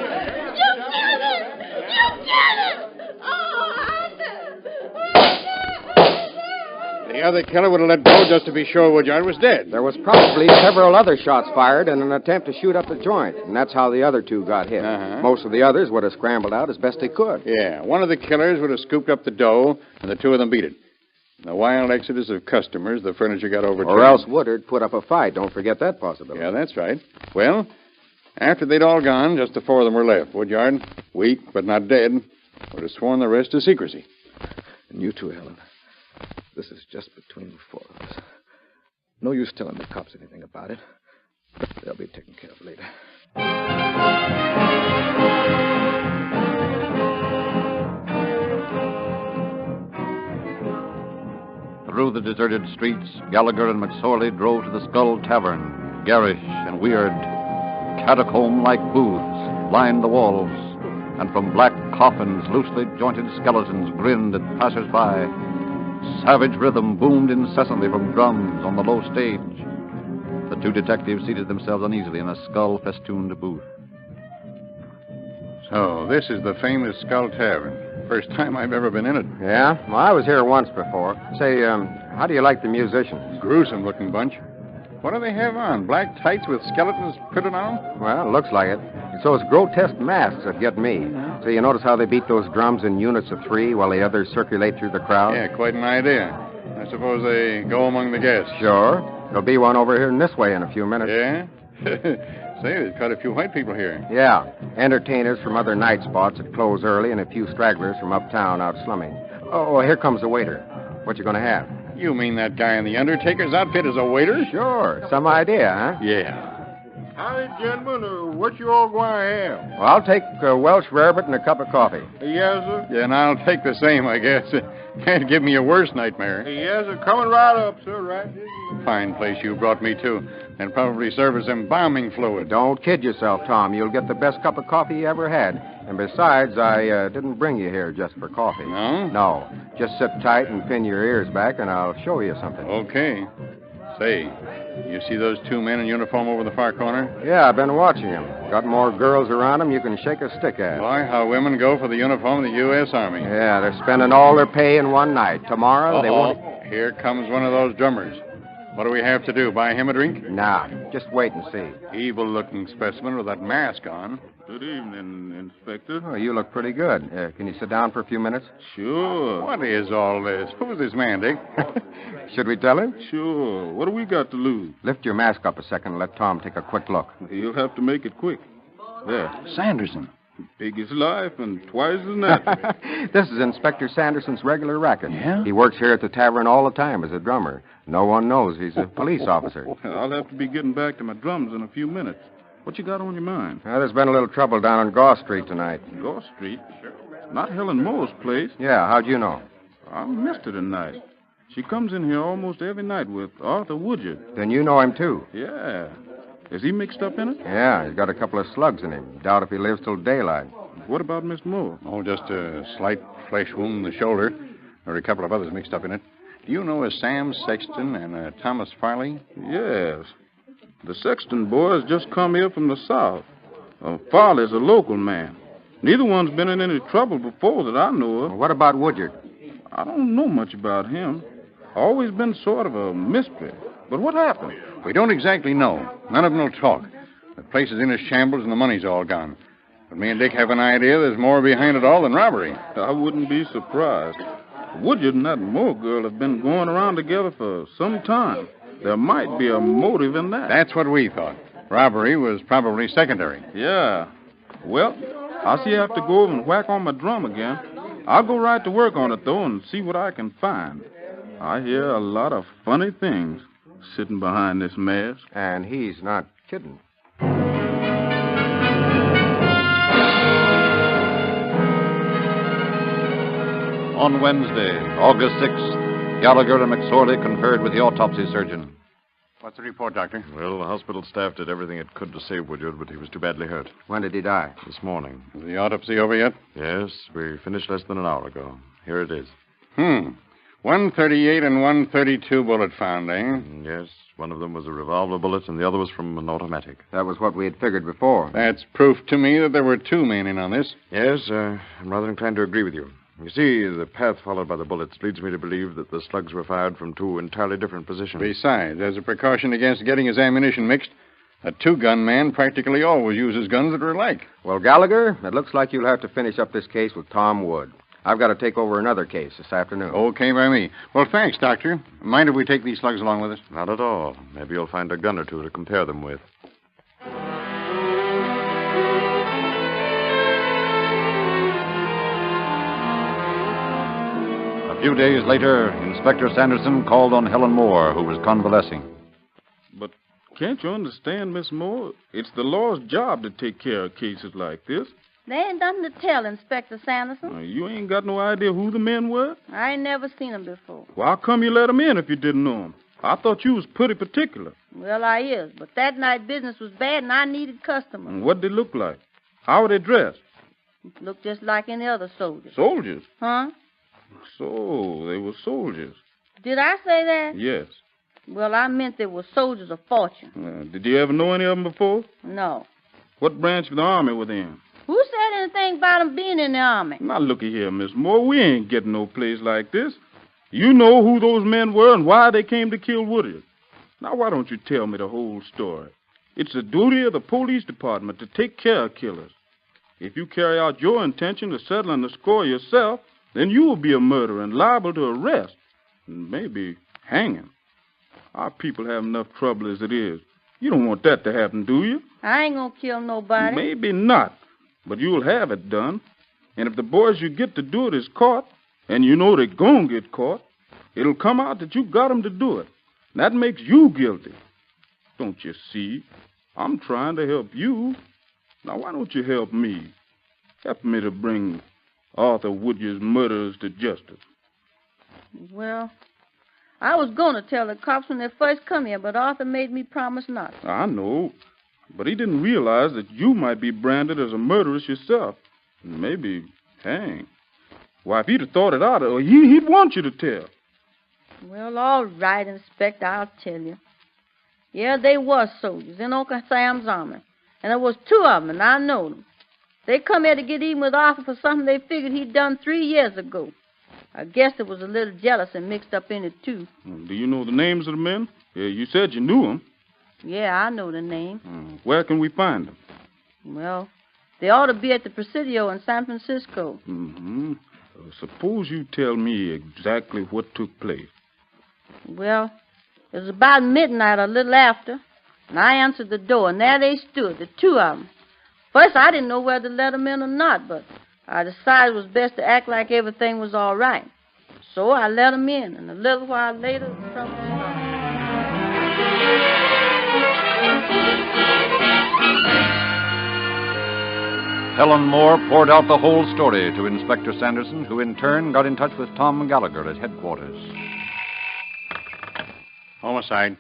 it! You killed it! Oh, Arthur! The other killer would have let go just to be sure Woodyard was dead. There was probably several other shots fired in an attempt to shoot up the joint, and that's how the other two got hit. Most of the others would have scrambled out as best they could. Yeah, one of the killers would have scooped up the dough, and the two of them beat it. In the wild exodus of customers, the furniture got overturned. Or else Woodard put up a fight. Don't forget that possibility. Yeah, that's right. Well, after they'd all gone, just the four of them were left. Woodyard, weak but not dead, would have sworn the rest to secrecy. And you too, Helen. This is just between the four of us. No use telling the cops anything about it. They'll be taken care of later. Through the deserted streets, Gallagher and McSorley drove to the Skull Tavern, garish and weird. Catacomb-like booths lined the walls, and from black coffins, loosely jointed skeletons grinned at passers-by. Savage rhythm boomed incessantly from drums on the low stage. The two detectives seated themselves uneasily in a skull-festooned booth. So, this is the famous Skull Tavern. First time I've ever been in it. Yeah? Well, I was here once before. Say, how do you like the musicians? Gruesome-looking bunch. What do they have on? Black tights with skeletons printed on them? Well, it looks like it. It's those grotesque masks that get me. So you notice how they beat those drums in units of three while the others circulate through the crowd? Yeah, quite an idea. I suppose they go among the guests. Sure. There'll be one over here in this way in a few minutes. Yeah? Say, there's quite a few white people here. Yeah. Entertainers from other night spots that close early and a few stragglers from uptown out slumming. Oh, here comes the waiter. What you going to have? You mean that guy in the Undertaker's outfit is a waiter? Sure. Some idea, huh? Yeah. Howdy, gentlemen. What you all going to have? Well, I'll take a Welsh rarebit and a cup of coffee. Yes, sir. Yeah, and I'll take the same, I guess. Can't give me a worse nightmare. Yes, sir. Coming right up, sir. Right. Fine place you brought me to. And probably serve us embalming fluid. Don't kid yourself, Tom. You'll get the best cup of coffee you ever had. And besides, I didn't bring you here just for coffee. No? No. Just sit tight and pin your ears back, and I'll show you something. Okay. Say, you see those two men in uniform over the far corner? Yeah, I've been watching them. Got more girls around them you can shake a stick at. Boy, how women go for the uniform of the U.S. Army. Yeah, they're spending all their pay in one night. Tomorrow, they won't... Here comes one of those drummers. What do we have to do? Buy him a drink? Nah, just wait and see. Evil-looking specimen with that mask on. Good evening, Inspector. Oh, you look pretty good. Can you sit down for a few minutes? Sure. What is all this? Who's this man, Dick? Should we tell him? Sure. What do we got to lose? Lift your mask up a second and let Tom take a quick look. He'll have to make it quick. There. Sanderson. Big as life and twice as natural. This is Inspector Sanderson's regular racket. Yeah? He works here at the tavern all the time as a drummer. No one knows he's a police officer. I'll have to be getting back to my drums in a few minutes. What you got on your mind? There's been a little trouble down on Goss Street tonight. Goss Street? Not Helen Moore's place. Yeah, how'd you know? I missed her tonight. She comes in here almost every night with Arthur Woodyard. Then you know him, too. Yeah. Is he mixed up in it? Yeah, he's got a couple of slugs in him. Doubt if he lives till daylight. What about Miss Moore? Oh, just a slight flesh wound in the shoulder. There are a couple of others mixed up in it. Do you know a Sam Sexton and a Thomas Farley? Yes. The Sexton boy has just come here from the south. Farley's a local man. Neither one's been in any trouble before that I know of. Well, what about Woodyard? I don't know much about him. Always been sort of a mystery. But what happened? We don't exactly know. None of them will talk. The place is in a shambles and the money's all gone. But me and Dick have an idea there's more behind it all than robbery. I wouldn't be surprised. Woodyard and that Moore girl have been going around together for some time. There might be a motive in that. That's what we thought. Robbery was probably secondary. Yeah. Well, I see I have to go over and whack on my drum again. I'll go right to work on it, though, and see what I can find. I hear a lot of funny things sitting behind this mask. And he's not kidding. On Wednesday, August 6th, Gallagher and McSorley conferred with the autopsy surgeon. What's the report, Doctor? Well, the hospital staff did everything it could to save Woodyard, but he was too badly hurt. When did he die? This morning. Is the autopsy over yet? Yes, we finished less than an hour ago. Here it is. 138 and 132 bullet found, eh? Yes, one of them was a revolver bullet, and the other was from an automatic. That was what we had figured before. That's proof to me that there were two men in on this. Yes, I'm rather inclined to agree with you. You see, the path followed by the bullets leads me to believe that the slugs were fired from two entirely different positions. Besides, as a precaution against getting his ammunition mixed, a two-gun man practically always uses guns that are alike. Well, Gallagher, it looks like you'll have to finish up this case with Tom Wood. I've got to take over another case this afternoon. Okay by me. Well, thanks, Doctor. Mind if we take these slugs along with us? Not at all. Maybe you'll find a gun or two to compare them with. A few days later, Inspector Sanderson called on Helen Moore, who was convalescing. But can't you understand, Miss Moore? It's the law's job to take care of cases like this. There ain't nothing to tell, Inspector Sanderson. You ain't got no idea who the men were? I ain't never seen them before. Well, how come you let them in if you didn't know them? I thought you was pretty particular. Well, I is, but that night business was bad and I needed customers. And what'd they look like? How were they dressed? Looked just like any other soldiers. Soldiers? Huh? So, they were soldiers. Did I say that? Yes. Well, I meant they were soldiers of fortune. Did you ever know any of them before? No. What branch of the Army were they in? Who said anything about them being in the Army? Now, looky here, Miss Moore. We ain't getting no place like this. You know who those men were and why they came to kill Woodyard. Now, why don't you tell me the whole story? It's the duty of the police department to take care of killers. If you carry out your intention of settling the score yourself, then you will be a murderer and liable to arrest and maybe hanging. Our people have enough trouble as it is. You don't want that to happen, do you? I ain't gonna kill nobody. Maybe not, but you'll have it done. And if the boys you get to do it is caught, and you know they're gonna get caught, it'll come out that you got them to do it. And that makes you guilty. Don't you see? I'm trying to help you. Now, why don't you help me? Help me to bring Arthur Woodyard's murderers to justice. Well, I was going to tell the cops when they first come here, but Arthur made me promise not. I know, but he didn't realize that you might be branded as a murderess yourself. And maybe hang. Why, if he'd have thought it out, he'd want you to tell. Well, all right, Inspector, I'll tell you. Yeah, they was soldiers in Uncle Sam's army. And there was two of them, and I know them. They come here to get even with Arthur for something they figured he'd done 3 years ago. I guess there was a little jealousy mixed up in it, too. Do you know the names of the men? You said you knew them. Yeah, I know the name. Where can we find them? Well, they ought to be at the Presidio in San Francisco. Mm-hmm. Suppose you tell me exactly what took place. Well, it was about midnight or a little after, and I answered the door, and there they stood, the two of them. First, I didn't know whether to let them in or not, but I decided it was best to act like everything was all right. So I let them in, and a little while later, the trouble started. Helen Moore poured out the whole story to Inspector Sanderson, who in turn got in touch with Tom Gallagher at headquarters. Homicide.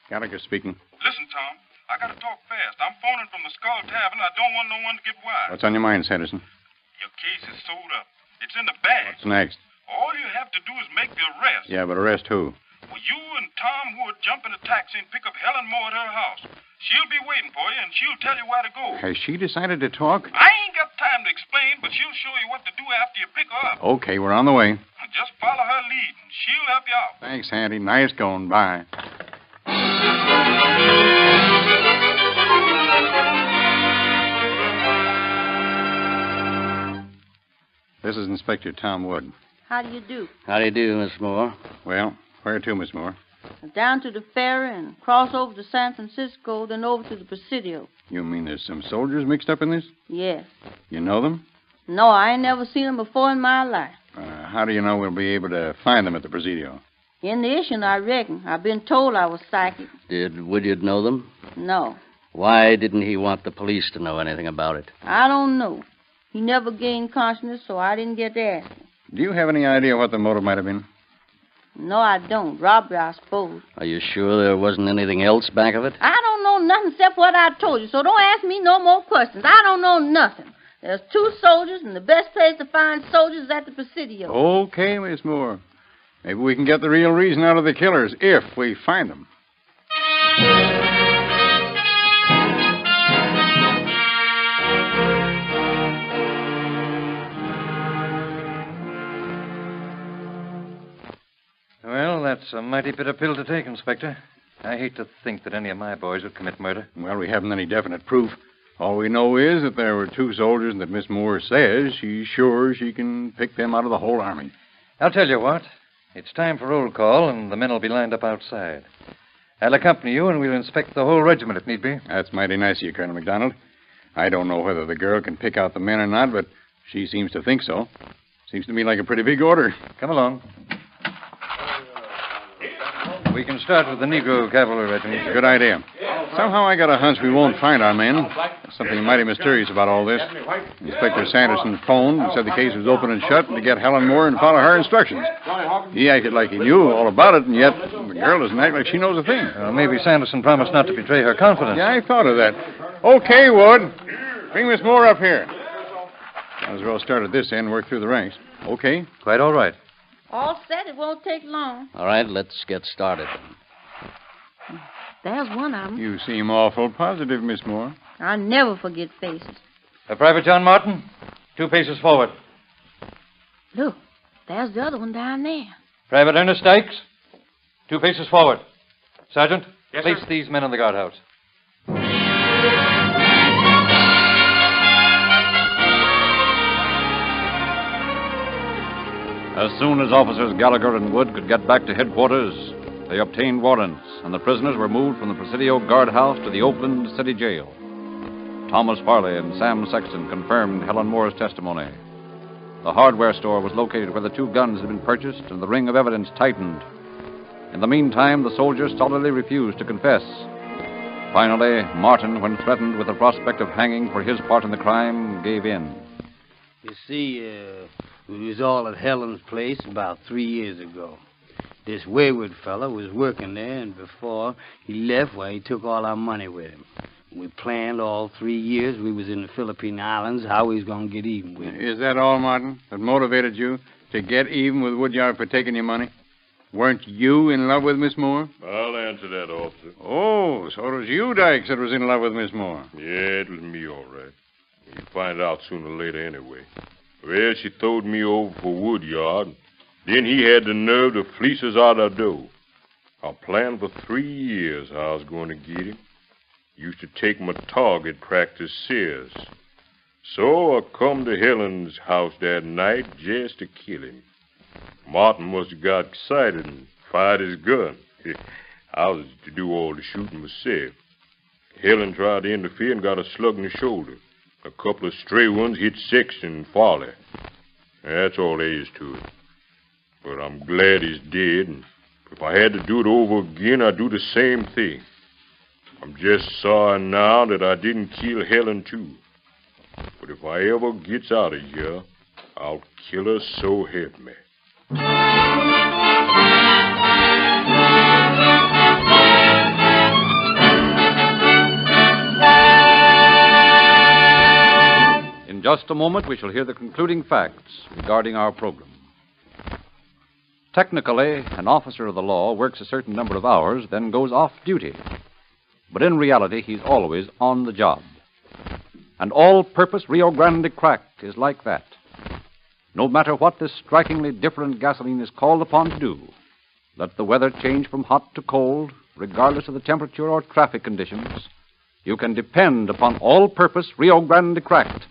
Gallagher speaking. Listen, Tom. I gotta talk fast. I'm phoning from the Skull Tavern. I don't want no one to get wise. What's on your mind, Sanderson? Your case is sold up. It's in the bag. What's next? All you have to do is make the arrest. Yeah, but arrest who? Well, you and Tom Wood jump in a taxi and pick up Helen Moore at her house. She'll be waiting for you, and she'll tell you where to go. Has she decided to talk? I ain't got time to explain, but she'll show you what to do after you pick her up. Okay, we're on the way. Just follow her lead, and she'll help you out. Thanks, Handy. Nice going. Bye. This is Inspector Tom Wood. How do you do? How do you do, Miss Moore? Well, where to, Miss Moore? Down to the ferry and cross over to San Francisco, then over to the Presidio. You mean there's some soldiers mixed up in this? Yes. You know them? No, I ain't never seen them before in my life. How do you know we'll be able to find them at the Presidio? In the issue, I reckon. I've been told I was psychic. Did Woodyard know them? No. Why didn't he want the police to know anything about it? I don't know. He never gained consciousness, so I didn't get to ask him. Do you have any idea what the motive might have been? No, I don't. Robbery, I suppose. Are you sure there wasn't anything else back of it? I don't know nothing except what I told you, so don't ask me no more questions. I don't know nothing. There's 2 soldiers, and the best place to find soldiers is at the Presidio. Okay, Miss Moore. Maybe we can get the real reason out of the killers if we find them. Well, that's a mighty bitter pill to take, Inspector. I hate to think that any of my boys would commit murder. Well, we haven't any definite proof. All we know is that there were 2 soldiers and that Miss Moore says she's sure she can pick them out of the whole army. I'll tell you what. It's time for roll call, and the men will be lined up outside. I'll accompany you, and we'll inspect the whole regiment if need be. That's mighty nice of you, Colonel McDonald. I don't know whether the girl can pick out the men or not, but she seems to think so. Seems to me like a pretty big order. Come along. We can start with the Negro Cavalry Regiment. Good idea. Somehow I got a hunch we won't find our men. There's something mighty mysterious about all this. Inspector Sanderson phoned and said the case was open and shut and to get Helen Moore and follow her instructions. He acted like he knew all about it, and yet the girl doesn't act like she knows a thing. Maybe Sanderson promised not to betray her confidence. Yeah, I thought of that. Okay, Wood. Bring Miss Moore up here. Might as well start at this end and work through the ranks. Okay? Quite all right. All set. It won't take long. All right, let's get started. There's one of them. You seem awful positive, Miss Moore. I never forget faces. Private John Martin, 2 paces forward. Look, there's the other one down there. Private Ernest Dykes, 2 paces forward. Sergeant, Yes, place sir. these men in the guardhouse. As soon as Officers Gallagher and Wood could get back to headquarters, they obtained warrants, and the prisoners were moved from the Presidio guardhouse to the Oakland City Jail. Thomas Farley and Sam Sexton confirmed Helen Moore's testimony. The hardware store was located where the 2 guns had been purchased, and the ring of evidence tightened. In the meantime, the soldiers stolidly refused to confess. Finally, Martin, when threatened with the prospect of hanging for his part in the crime, gave in. You see, we was all at Helen's place about 3 years ago. This wayward fellow was working there, and before he left, he took all our money with him. We planned all 3 years we was in the Philippine Islands how we was going to get even with him. Is that all, Martin, that motivated you to get even with Woodyard for taking your money? Weren't you in love with Miss Moore? I'll answer that, officer. Oh, so it was you, Dykes, that was in love with Miss Moore. Yeah, it was me, all right. You'll find out sooner or later anyway. Well, she throwed me over for Woodyard. Then he had the nerve to fleece us out our dough. I planned for 3 years how I was going to get him. Used to take my target practice serious. So I come to Helen's house that night just to kill him. Martin must have got excited and fired his gun. I was to do all the shooting myself. Helen tried to interfere and got a slug in the shoulder. A couple of stray ones hit Sexton and Farley. That's all there is to it. But I'm glad he's dead, and if I had to do it over again, I'd do the same thing. I'm just sorry now that I didn't kill Helen, too. But if I ever gets out of here, I'll kill her, so help me. just a moment, we shall hear the concluding facts regarding our program. Technically, an officer of the law works a certain number of hours, then goes off duty. But in reality, he's always on the job. And all-purpose Rio Grande crack is like that. No matter what this strikingly different gasoline is called upon to do, let the weather change from hot to cold, regardless of the temperature or traffic conditions, you can depend upon all-purpose Rio Grande cracked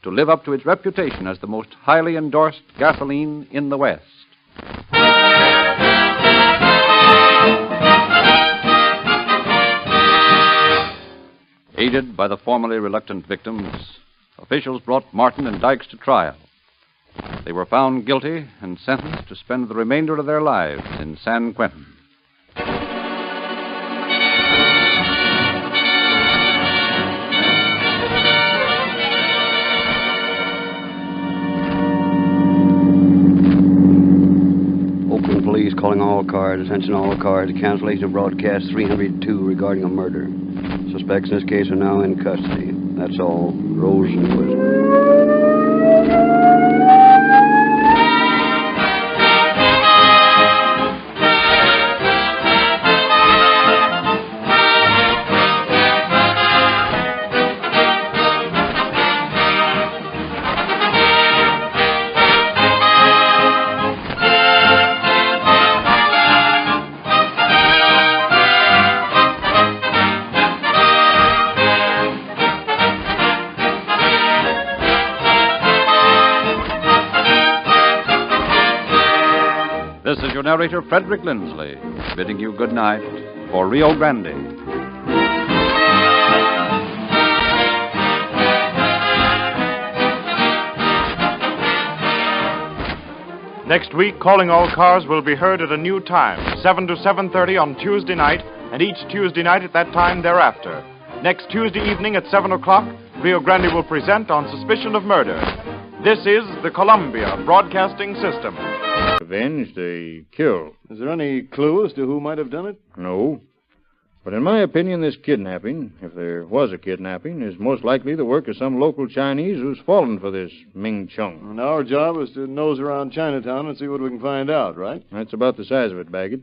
to live up to its reputation as the most highly endorsed gasoline in the West. Aided by the formerly reluctant victims, officials brought Martin and Dykes to trial. They were found guilty and sentenced to spend the remainder of their lives in San Quentin. Oakland police calling all cars. Attention all cars. Cancellation of broadcast 302 regarding a murder. Suspects in this case are now in custody. That's all. Rosenquist. This is your narrator, Frederick Lindsley, bidding you good night for Rio Grande. Next week, Calling All Cars will be heard at a new time, 7 to 7:30 on Tuesday night, and each Tuesday night at that time thereafter. Next Tuesday evening at 7 o'clock, Rio Grande will present On Suspicion of Murder. This is the Columbia Broadcasting System. Avenged, they killed. Is there any clue as to who might have done it? No. But in my opinion, this kidnapping, if there was a kidnapping, is most likely the work of some local Chinese who's fallen for this Ming Chung. And our job is to nose around Chinatown and see what we can find out, right? That's about the size of it, Baggett.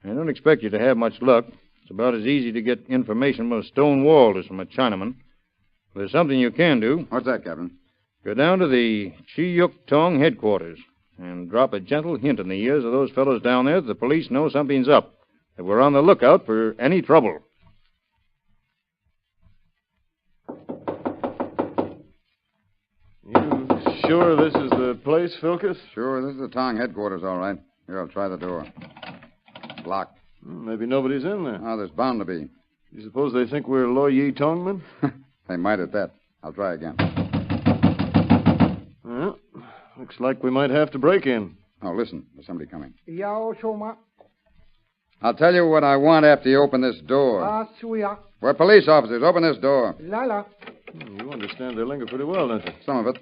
I don't expect you to have much luck. It's about as easy to get information from a stone wall as from a Chinaman. But there's something you can do. What's that, Captain? Go down to the Chi Yuk Tong headquarters and drop a gentle hint in the ears of those fellows down there that the police know something's up, that we're on the lookout for any trouble. You sure this is the place, Philkus? Sure, this is the Tong headquarters, all right. Here, I'll try the door. It's locked. Maybe nobody's in there. Oh, there's bound to be. You suppose they think we're Lo Yi Tongmen? They might at that. I'll try again. Well, looks like we might have to break in. Oh, listen. There's somebody coming. Yao Shoma. I'll tell you what I want after you open this door. Suya. We're police officers. Open this door. Lala. You understand their lingo pretty well, don't you? Some of it.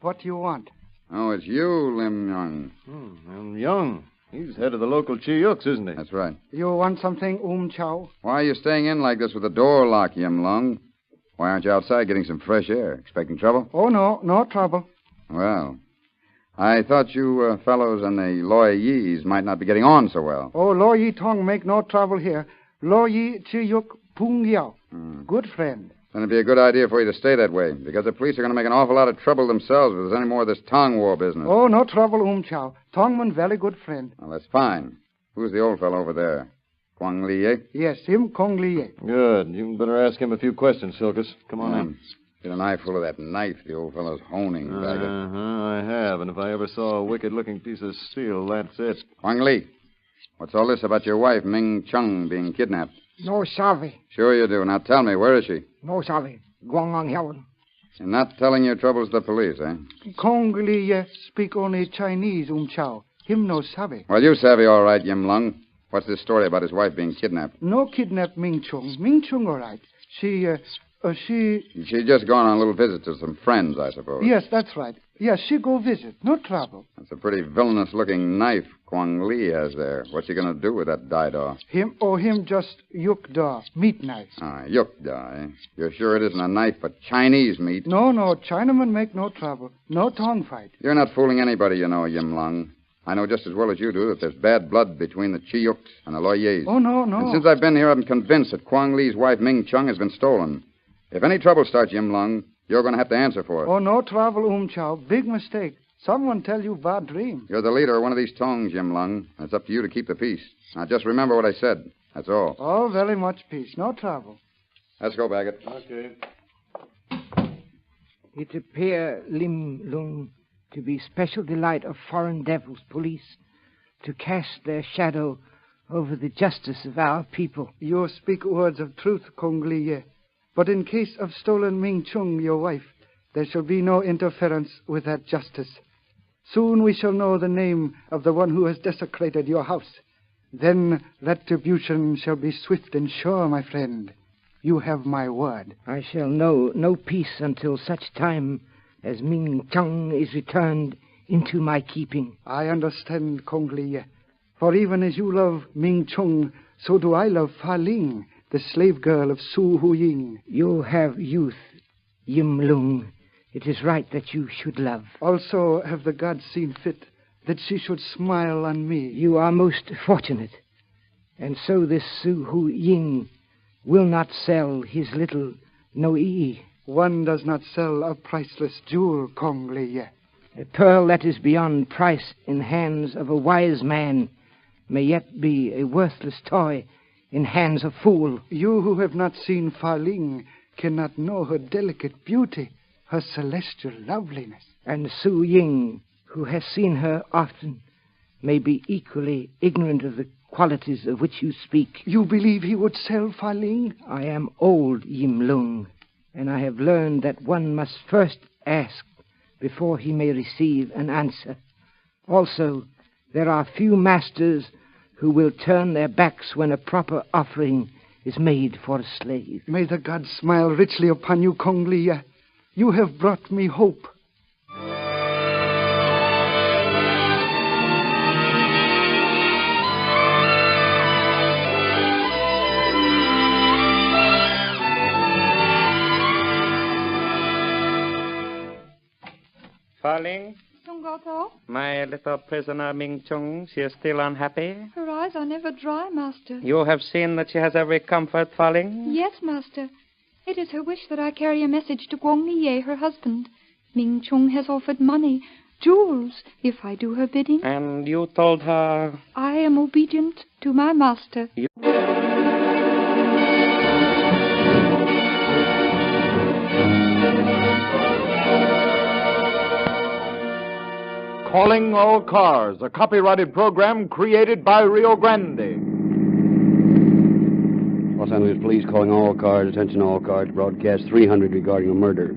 What do you want? Oh, it's you, Lim Young. Lim Young. He's head of the local Chi Yuks, isn't he? That's right. You want something, Chow? Why are you staying in like this with the door locked, Yim Lung? Why aren't you outside getting some fresh air? Expecting trouble? Oh, no trouble. Well, I thought you fellows and the Lo Yis might not be getting on so well. Oh, Lo Yi Tong make no trouble here. Lo Yi Chi Yuk Pung Yao. Good friend. Then it'd be a good idea for you to stay that way, because the police are going to make an awful lot of trouble themselves if there's any more of this Tong War business. Oh, no trouble, Chow. Tongman very good friend. Well, that's fine. Who's the old fellow over there? Kwang Li? Yes, him, Kong Li. Good. You better ask him a few questions, Silkus. Come on in. Get an eyeful of that knife the old fellow's honing, Baggett. I have, and if I ever saw a wicked-looking piece of steel, that's it. Kwang Li, what's all this about your wife, Ming Chung, being kidnapped? No savvy. Sure you do. Now tell me, where is she? No savvy. Guangang Helen. You're not telling your troubles to the police, eh? Kong Li speak only Chinese, Chow. Him no savvy. Well, you savvy all right, Yim Lung. What's this story about his wife being kidnapped? No kidnap Ming Chung. Ming Chung all right. She... She's just gone on a little visit to some friends, I suppose. Yes, that's right. Yes, she go visit. No trouble. That's a pretty villainous-looking knife Kwang Li has there. What's he going to do with that daidaw? Him just yuk-da, meat knife. Yuk-da, eh? You're sure it isn't a knife but Chinese meat? No, Chinamen make no trouble. No tongue fight. You're not fooling anybody, you know, Yim Lung. I know just as well as you do that there's bad blood between the Chiyuks and the Loyers. Oh, no. And since I've been here, I'm convinced that Kwang Li's wife, Ming Chung, has been stolen. If any trouble starts, Yim Lung, you're going to have to answer for it. Oh, no trouble, Chow. Big mistake. Someone tell you bad dream. You're the leader of one of these tongs, Yim Lung. It's up to you to keep the peace. Now, just remember what I said. That's all. Oh, very much peace. No trouble. Let's go, Baggett. Okay. It appear, Lim Lung, to be special delight of foreign devils, police, to cast their shadow over the justice of our people. You speak words of truth, Kong Li. But in case of stolen Ming Chung, your wife, there shall be no interference with that justice. Soon we shall know the name of the one who has desecrated your house. Then retribution shall be swift and sure, my friend. You have my word. I shall know no peace until such time as Ming Chung is returned into my keeping. I understand, Kong Li. For even as you love Ming Chung, so do I love Fa Ling, the slave girl of Su Hu Ying. You have youth, Yim Lung. It is right that you should love. Also have the gods seen fit that she should smile on me. You are most fortunate. And so this Su Hu Ying will not sell his little Noi. One does not sell a priceless jewel, Kong Li. A pearl that is beyond price in hands of a wise man may yet be a worthless toy in hands of fool. You who have not seen Fa Ling cannot know her delicate beauty, her celestial loveliness. And Su Ying, who has seen her often, may be equally ignorant of the qualities of which you speak. You believe he would sell Fa Ling? I am old, Yim Lung, and I have learned that one must first ask before he may receive an answer. Also, there are few masters who will turn their backs when a proper offering is made for a slave. May the gods smile richly upon you, Kong Li. You have brought me hope. Fa Ling, Sungoto, my little prisoner Ming Chung, she is still unhappy. her eyes are never dry, Master. You have seen that she has every comfort, Fa Ling? Yes, Master. It is her wish that I carry a message to Guang Niye, her husband. Ming Chung has offered money, jewels, if I do her bidding. And you told her? I am obedient to my master. Calling All Cars, a copyrighted program created by Rio Grande. Los Angeles Police calling all cars, attention all cars, broadcast 300 regarding a murder.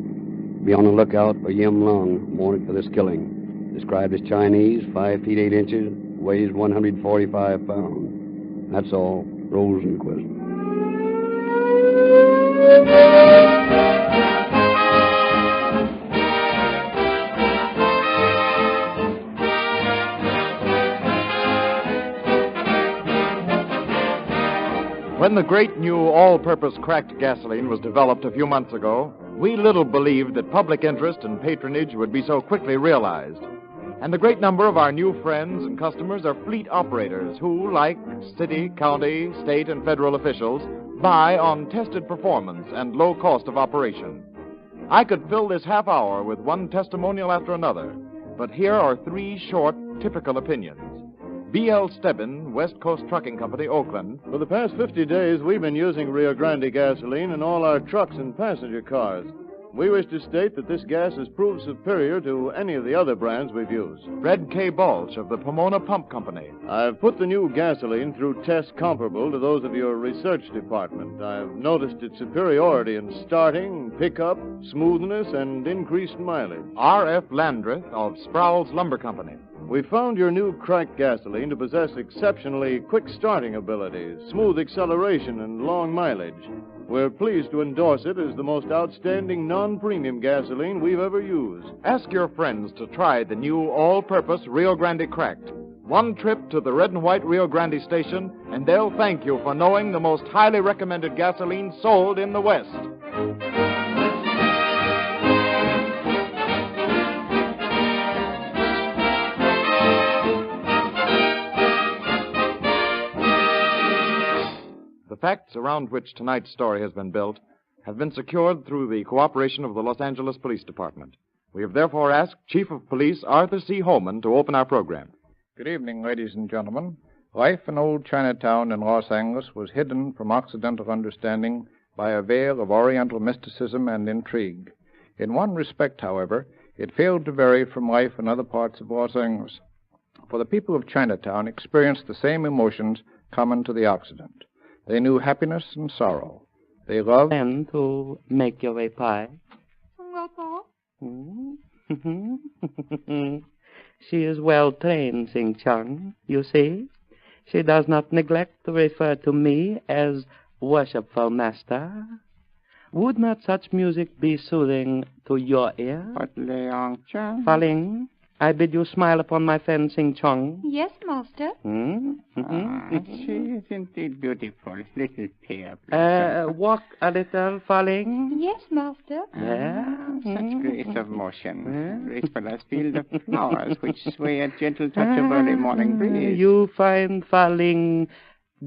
Be on the lookout for Yim Lung, wanted for this killing. Described as Chinese, 5 feet 8 inches, weighs 145 pounds. That's all. Rosenquist. When the great new all-purpose cracked gasoline was developed a few months ago, we little believed that public interest and patronage would be so quickly realized. And a great number of our new friends and customers are fleet operators who, like city, county, state, and federal officials, buy on tested performance and low cost of operation. I could fill this half hour with one testimonial after another, but here are 3 short, typical opinions. B.L. Stebbin, West Coast Trucking Company, Oakland. For the past 50 days, we've been using Rio Grande gasoline in all our trucks and passenger cars. We wish to state that this gas has proved superior to any of the other brands we've used. Fred K. Balch of the Pomona Pump Company. I've put the new gasoline through tests comparable to those of your research department. I've noticed its superiority in starting, pickup, smoothness, and increased mileage. R.F. Landreth of Sproul's Lumber Company. We found your new cracked gasoline to possess exceptionally quick starting abilities, smooth acceleration, and long mileage. We're pleased to endorse it as the most outstanding non-premium gasoline we've ever used. Ask your friends to try the new all-purpose Rio Grande Cracked. One trip to the red and white Rio Grande station, and they'll thank you for knowing the most highly recommended gasoline sold in the West. The facts around which tonight's story has been built have been secured through the cooperation of the Los Angeles Police Department. We have therefore asked Chief of Police Arthur C. Holman to open our program. Good evening, ladies and gentlemen. Life in old Chinatown in Los Angeles was hidden from Occidental understanding by a veil of Oriental mysticism and intrigue. In one respect, however, it failed to vary from life in other parts of Los Angeles, for the people of Chinatown experienced the same emotions common to the Occident. They knew happiness and sorrow. They loved... And to make your way pie. She is well trained, Sing Chung, you see. She does not neglect to refer to me as worshipful master. Would not such music be soothing to your ear? Fa Ling, I bid you smile upon my friend Sing Chung. Yes, master. She is indeed beautiful, little pear. Walk a little, Fa Ling. Yes, master. Such grace of motion, graceful as field of flowers which sway at gentle touch of early morning breeze. You find Fa Ling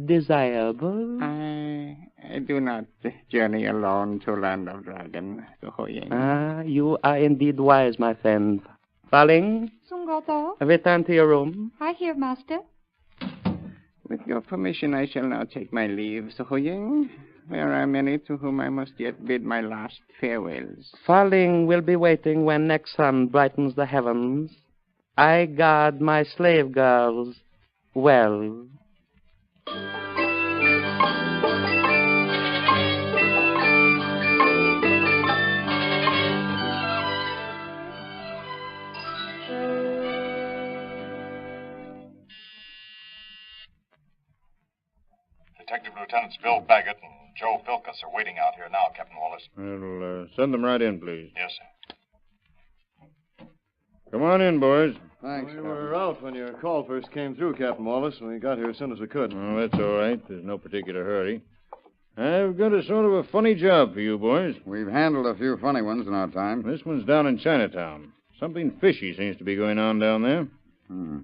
desirable? I do not journey alone to land of dragon, to Hoying. You are indeed wise, my friend. Fa Ling, return to your room. I hear, master. With your permission, I shall now take my leave, Su Hoying. There are many to whom I must yet bid my last farewells. Fa Ling will be waiting when next sun brightens the heavens. I guard my slave girls well. Detective Lieutenants Bill Baggett and Joe Philkus are waiting out here now, Captain Wallace. Well, send them right in, please. Yes, sir. Come on in, boys. Thanks. We were out when your call first came through, Captain Wallace, and we got here as soon as we could. Oh, that's all right. There's no particular hurry. I've got a sort of a funny job for you, boys. We've handled a few funny ones in our time. This one's down in Chinatown. Something fishy seems to be going on down there.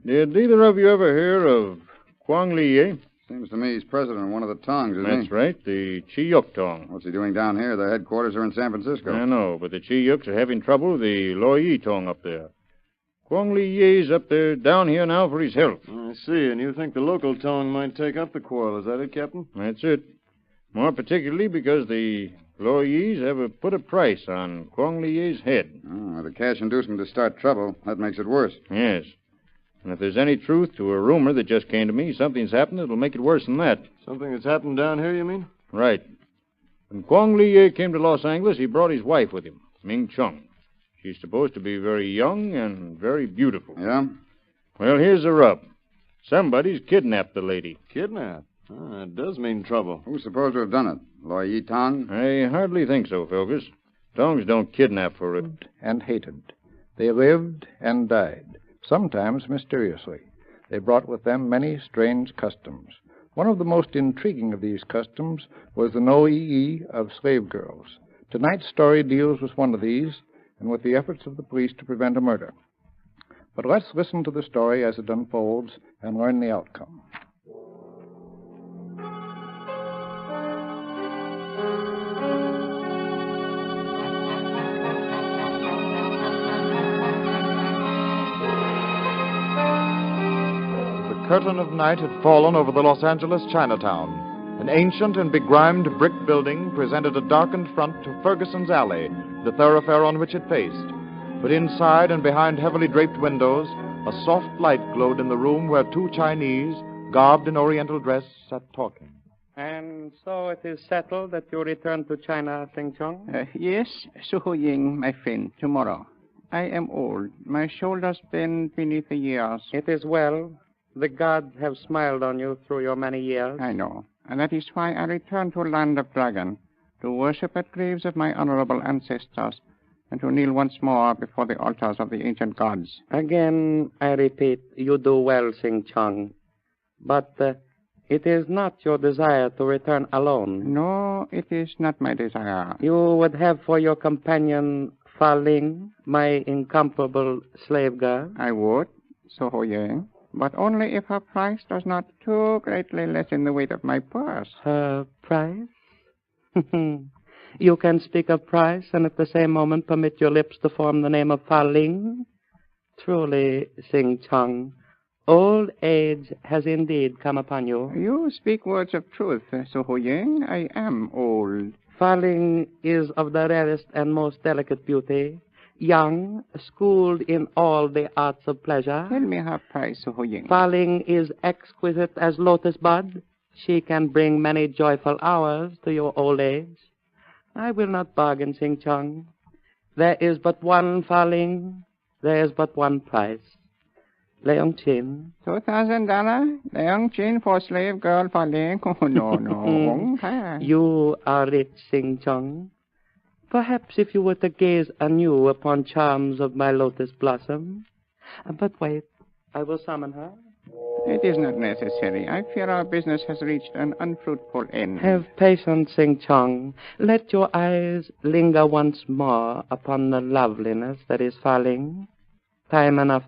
Did either of you ever hear of Kwang Li? Seems to me he's president of one of the Tongs, isn't he? That's right, the Chiyuk Tong. What's he doing down here? Their headquarters are in San Francisco. I know, but the Chiyuks are having trouble with the Loyi Tong up there. Kwang Li Ye's up there down here now for his health. I see, and you think the local Tong might take up the quarrel. Is that it, Captain? That's it. More particularly because the Loyis have put a price on Kwang Li Ye's head. Oh, with a cash inducement to start trouble, that makes it worse. Yes. And if there's any truth to a rumor that just came to me, something's happened that'll make it worse than that. Something that's happened down here, you mean? Right. When Kwang Li Ye came to Los Angeles, he brought his wife with him, Ming Chung. She's supposed to be very young and very beautiful. Yeah? Well, here's the rub. Somebody's kidnapped the lady. Kidnapped? That does mean trouble. Who's supposed to have done it? Loy Yi Tong? I hardly think so, Philkus. Tongs don't kidnap for it. And hated. They lived and died, sometimes mysteriously. They brought with them many strange customs. One of the most intriguing of these customs was the no-ee of slave girls. Tonight's story deals with one of these, and with the efforts of the police to prevent a murder. But let's listen to the story as it unfolds and learn the outcome. The curtain of night had fallen over the Los Angeles Chinatown. An ancient and begrimed brick building presented a darkened front to Ferguson's Alley, the thoroughfare on which it faced. But inside and behind heavily draped windows, a soft light glowed in the room where two Chinese, garbed in Oriental dress, sat talking. And so it is settled that you return to China, Sing Chung? Yes, Su Ho-Ying, my friend, tomorrow. I am old. My shoulders bend beneath the years. It is well. The gods have smiled on you through your many years. I know. And that is why I return to Land of Dragon, to worship at graves of my honorable ancestors, and to kneel once more before the altars of the ancient gods. Again, I repeat, you do well, Sing Chong. But it is not your desire to return alone. No, it is not my desire. You would have for your companion Fa Ling, my incomparable slave girl. I would, So Ho Yang, but only if her price does not too greatly lessen the weight of my purse. Her price? You can speak of price and at the same moment permit your lips to form the name of Fa Ling? Truly, Sing Chong, old age has indeed come upon you. You speak words of truth, So Ho Yang. I am old. Fa Ling is of the rarest and most delicate beauty, young, schooled in all the arts of pleasure. Tell me her price, So Ho Yang. Fa Ling is exquisite as lotus bud. She can bring many joyful hours to your old age. I will not bargain, Sing Chong. There is but one Fa Ling. There is but one price. Leong Chin. $2,000? Leong Chin for slave girl Fa Ling? Oh, no. You are rich, Sing Chong. Perhaps if you were to gaze anew upon charms of my lotus blossom. But wait, I will summon her. It is not necessary. I fear our business has reached an unfruitful end. Have patience, Sing Chong. Let your eyes linger once more upon the loveliness that is Fa Ling. Time enough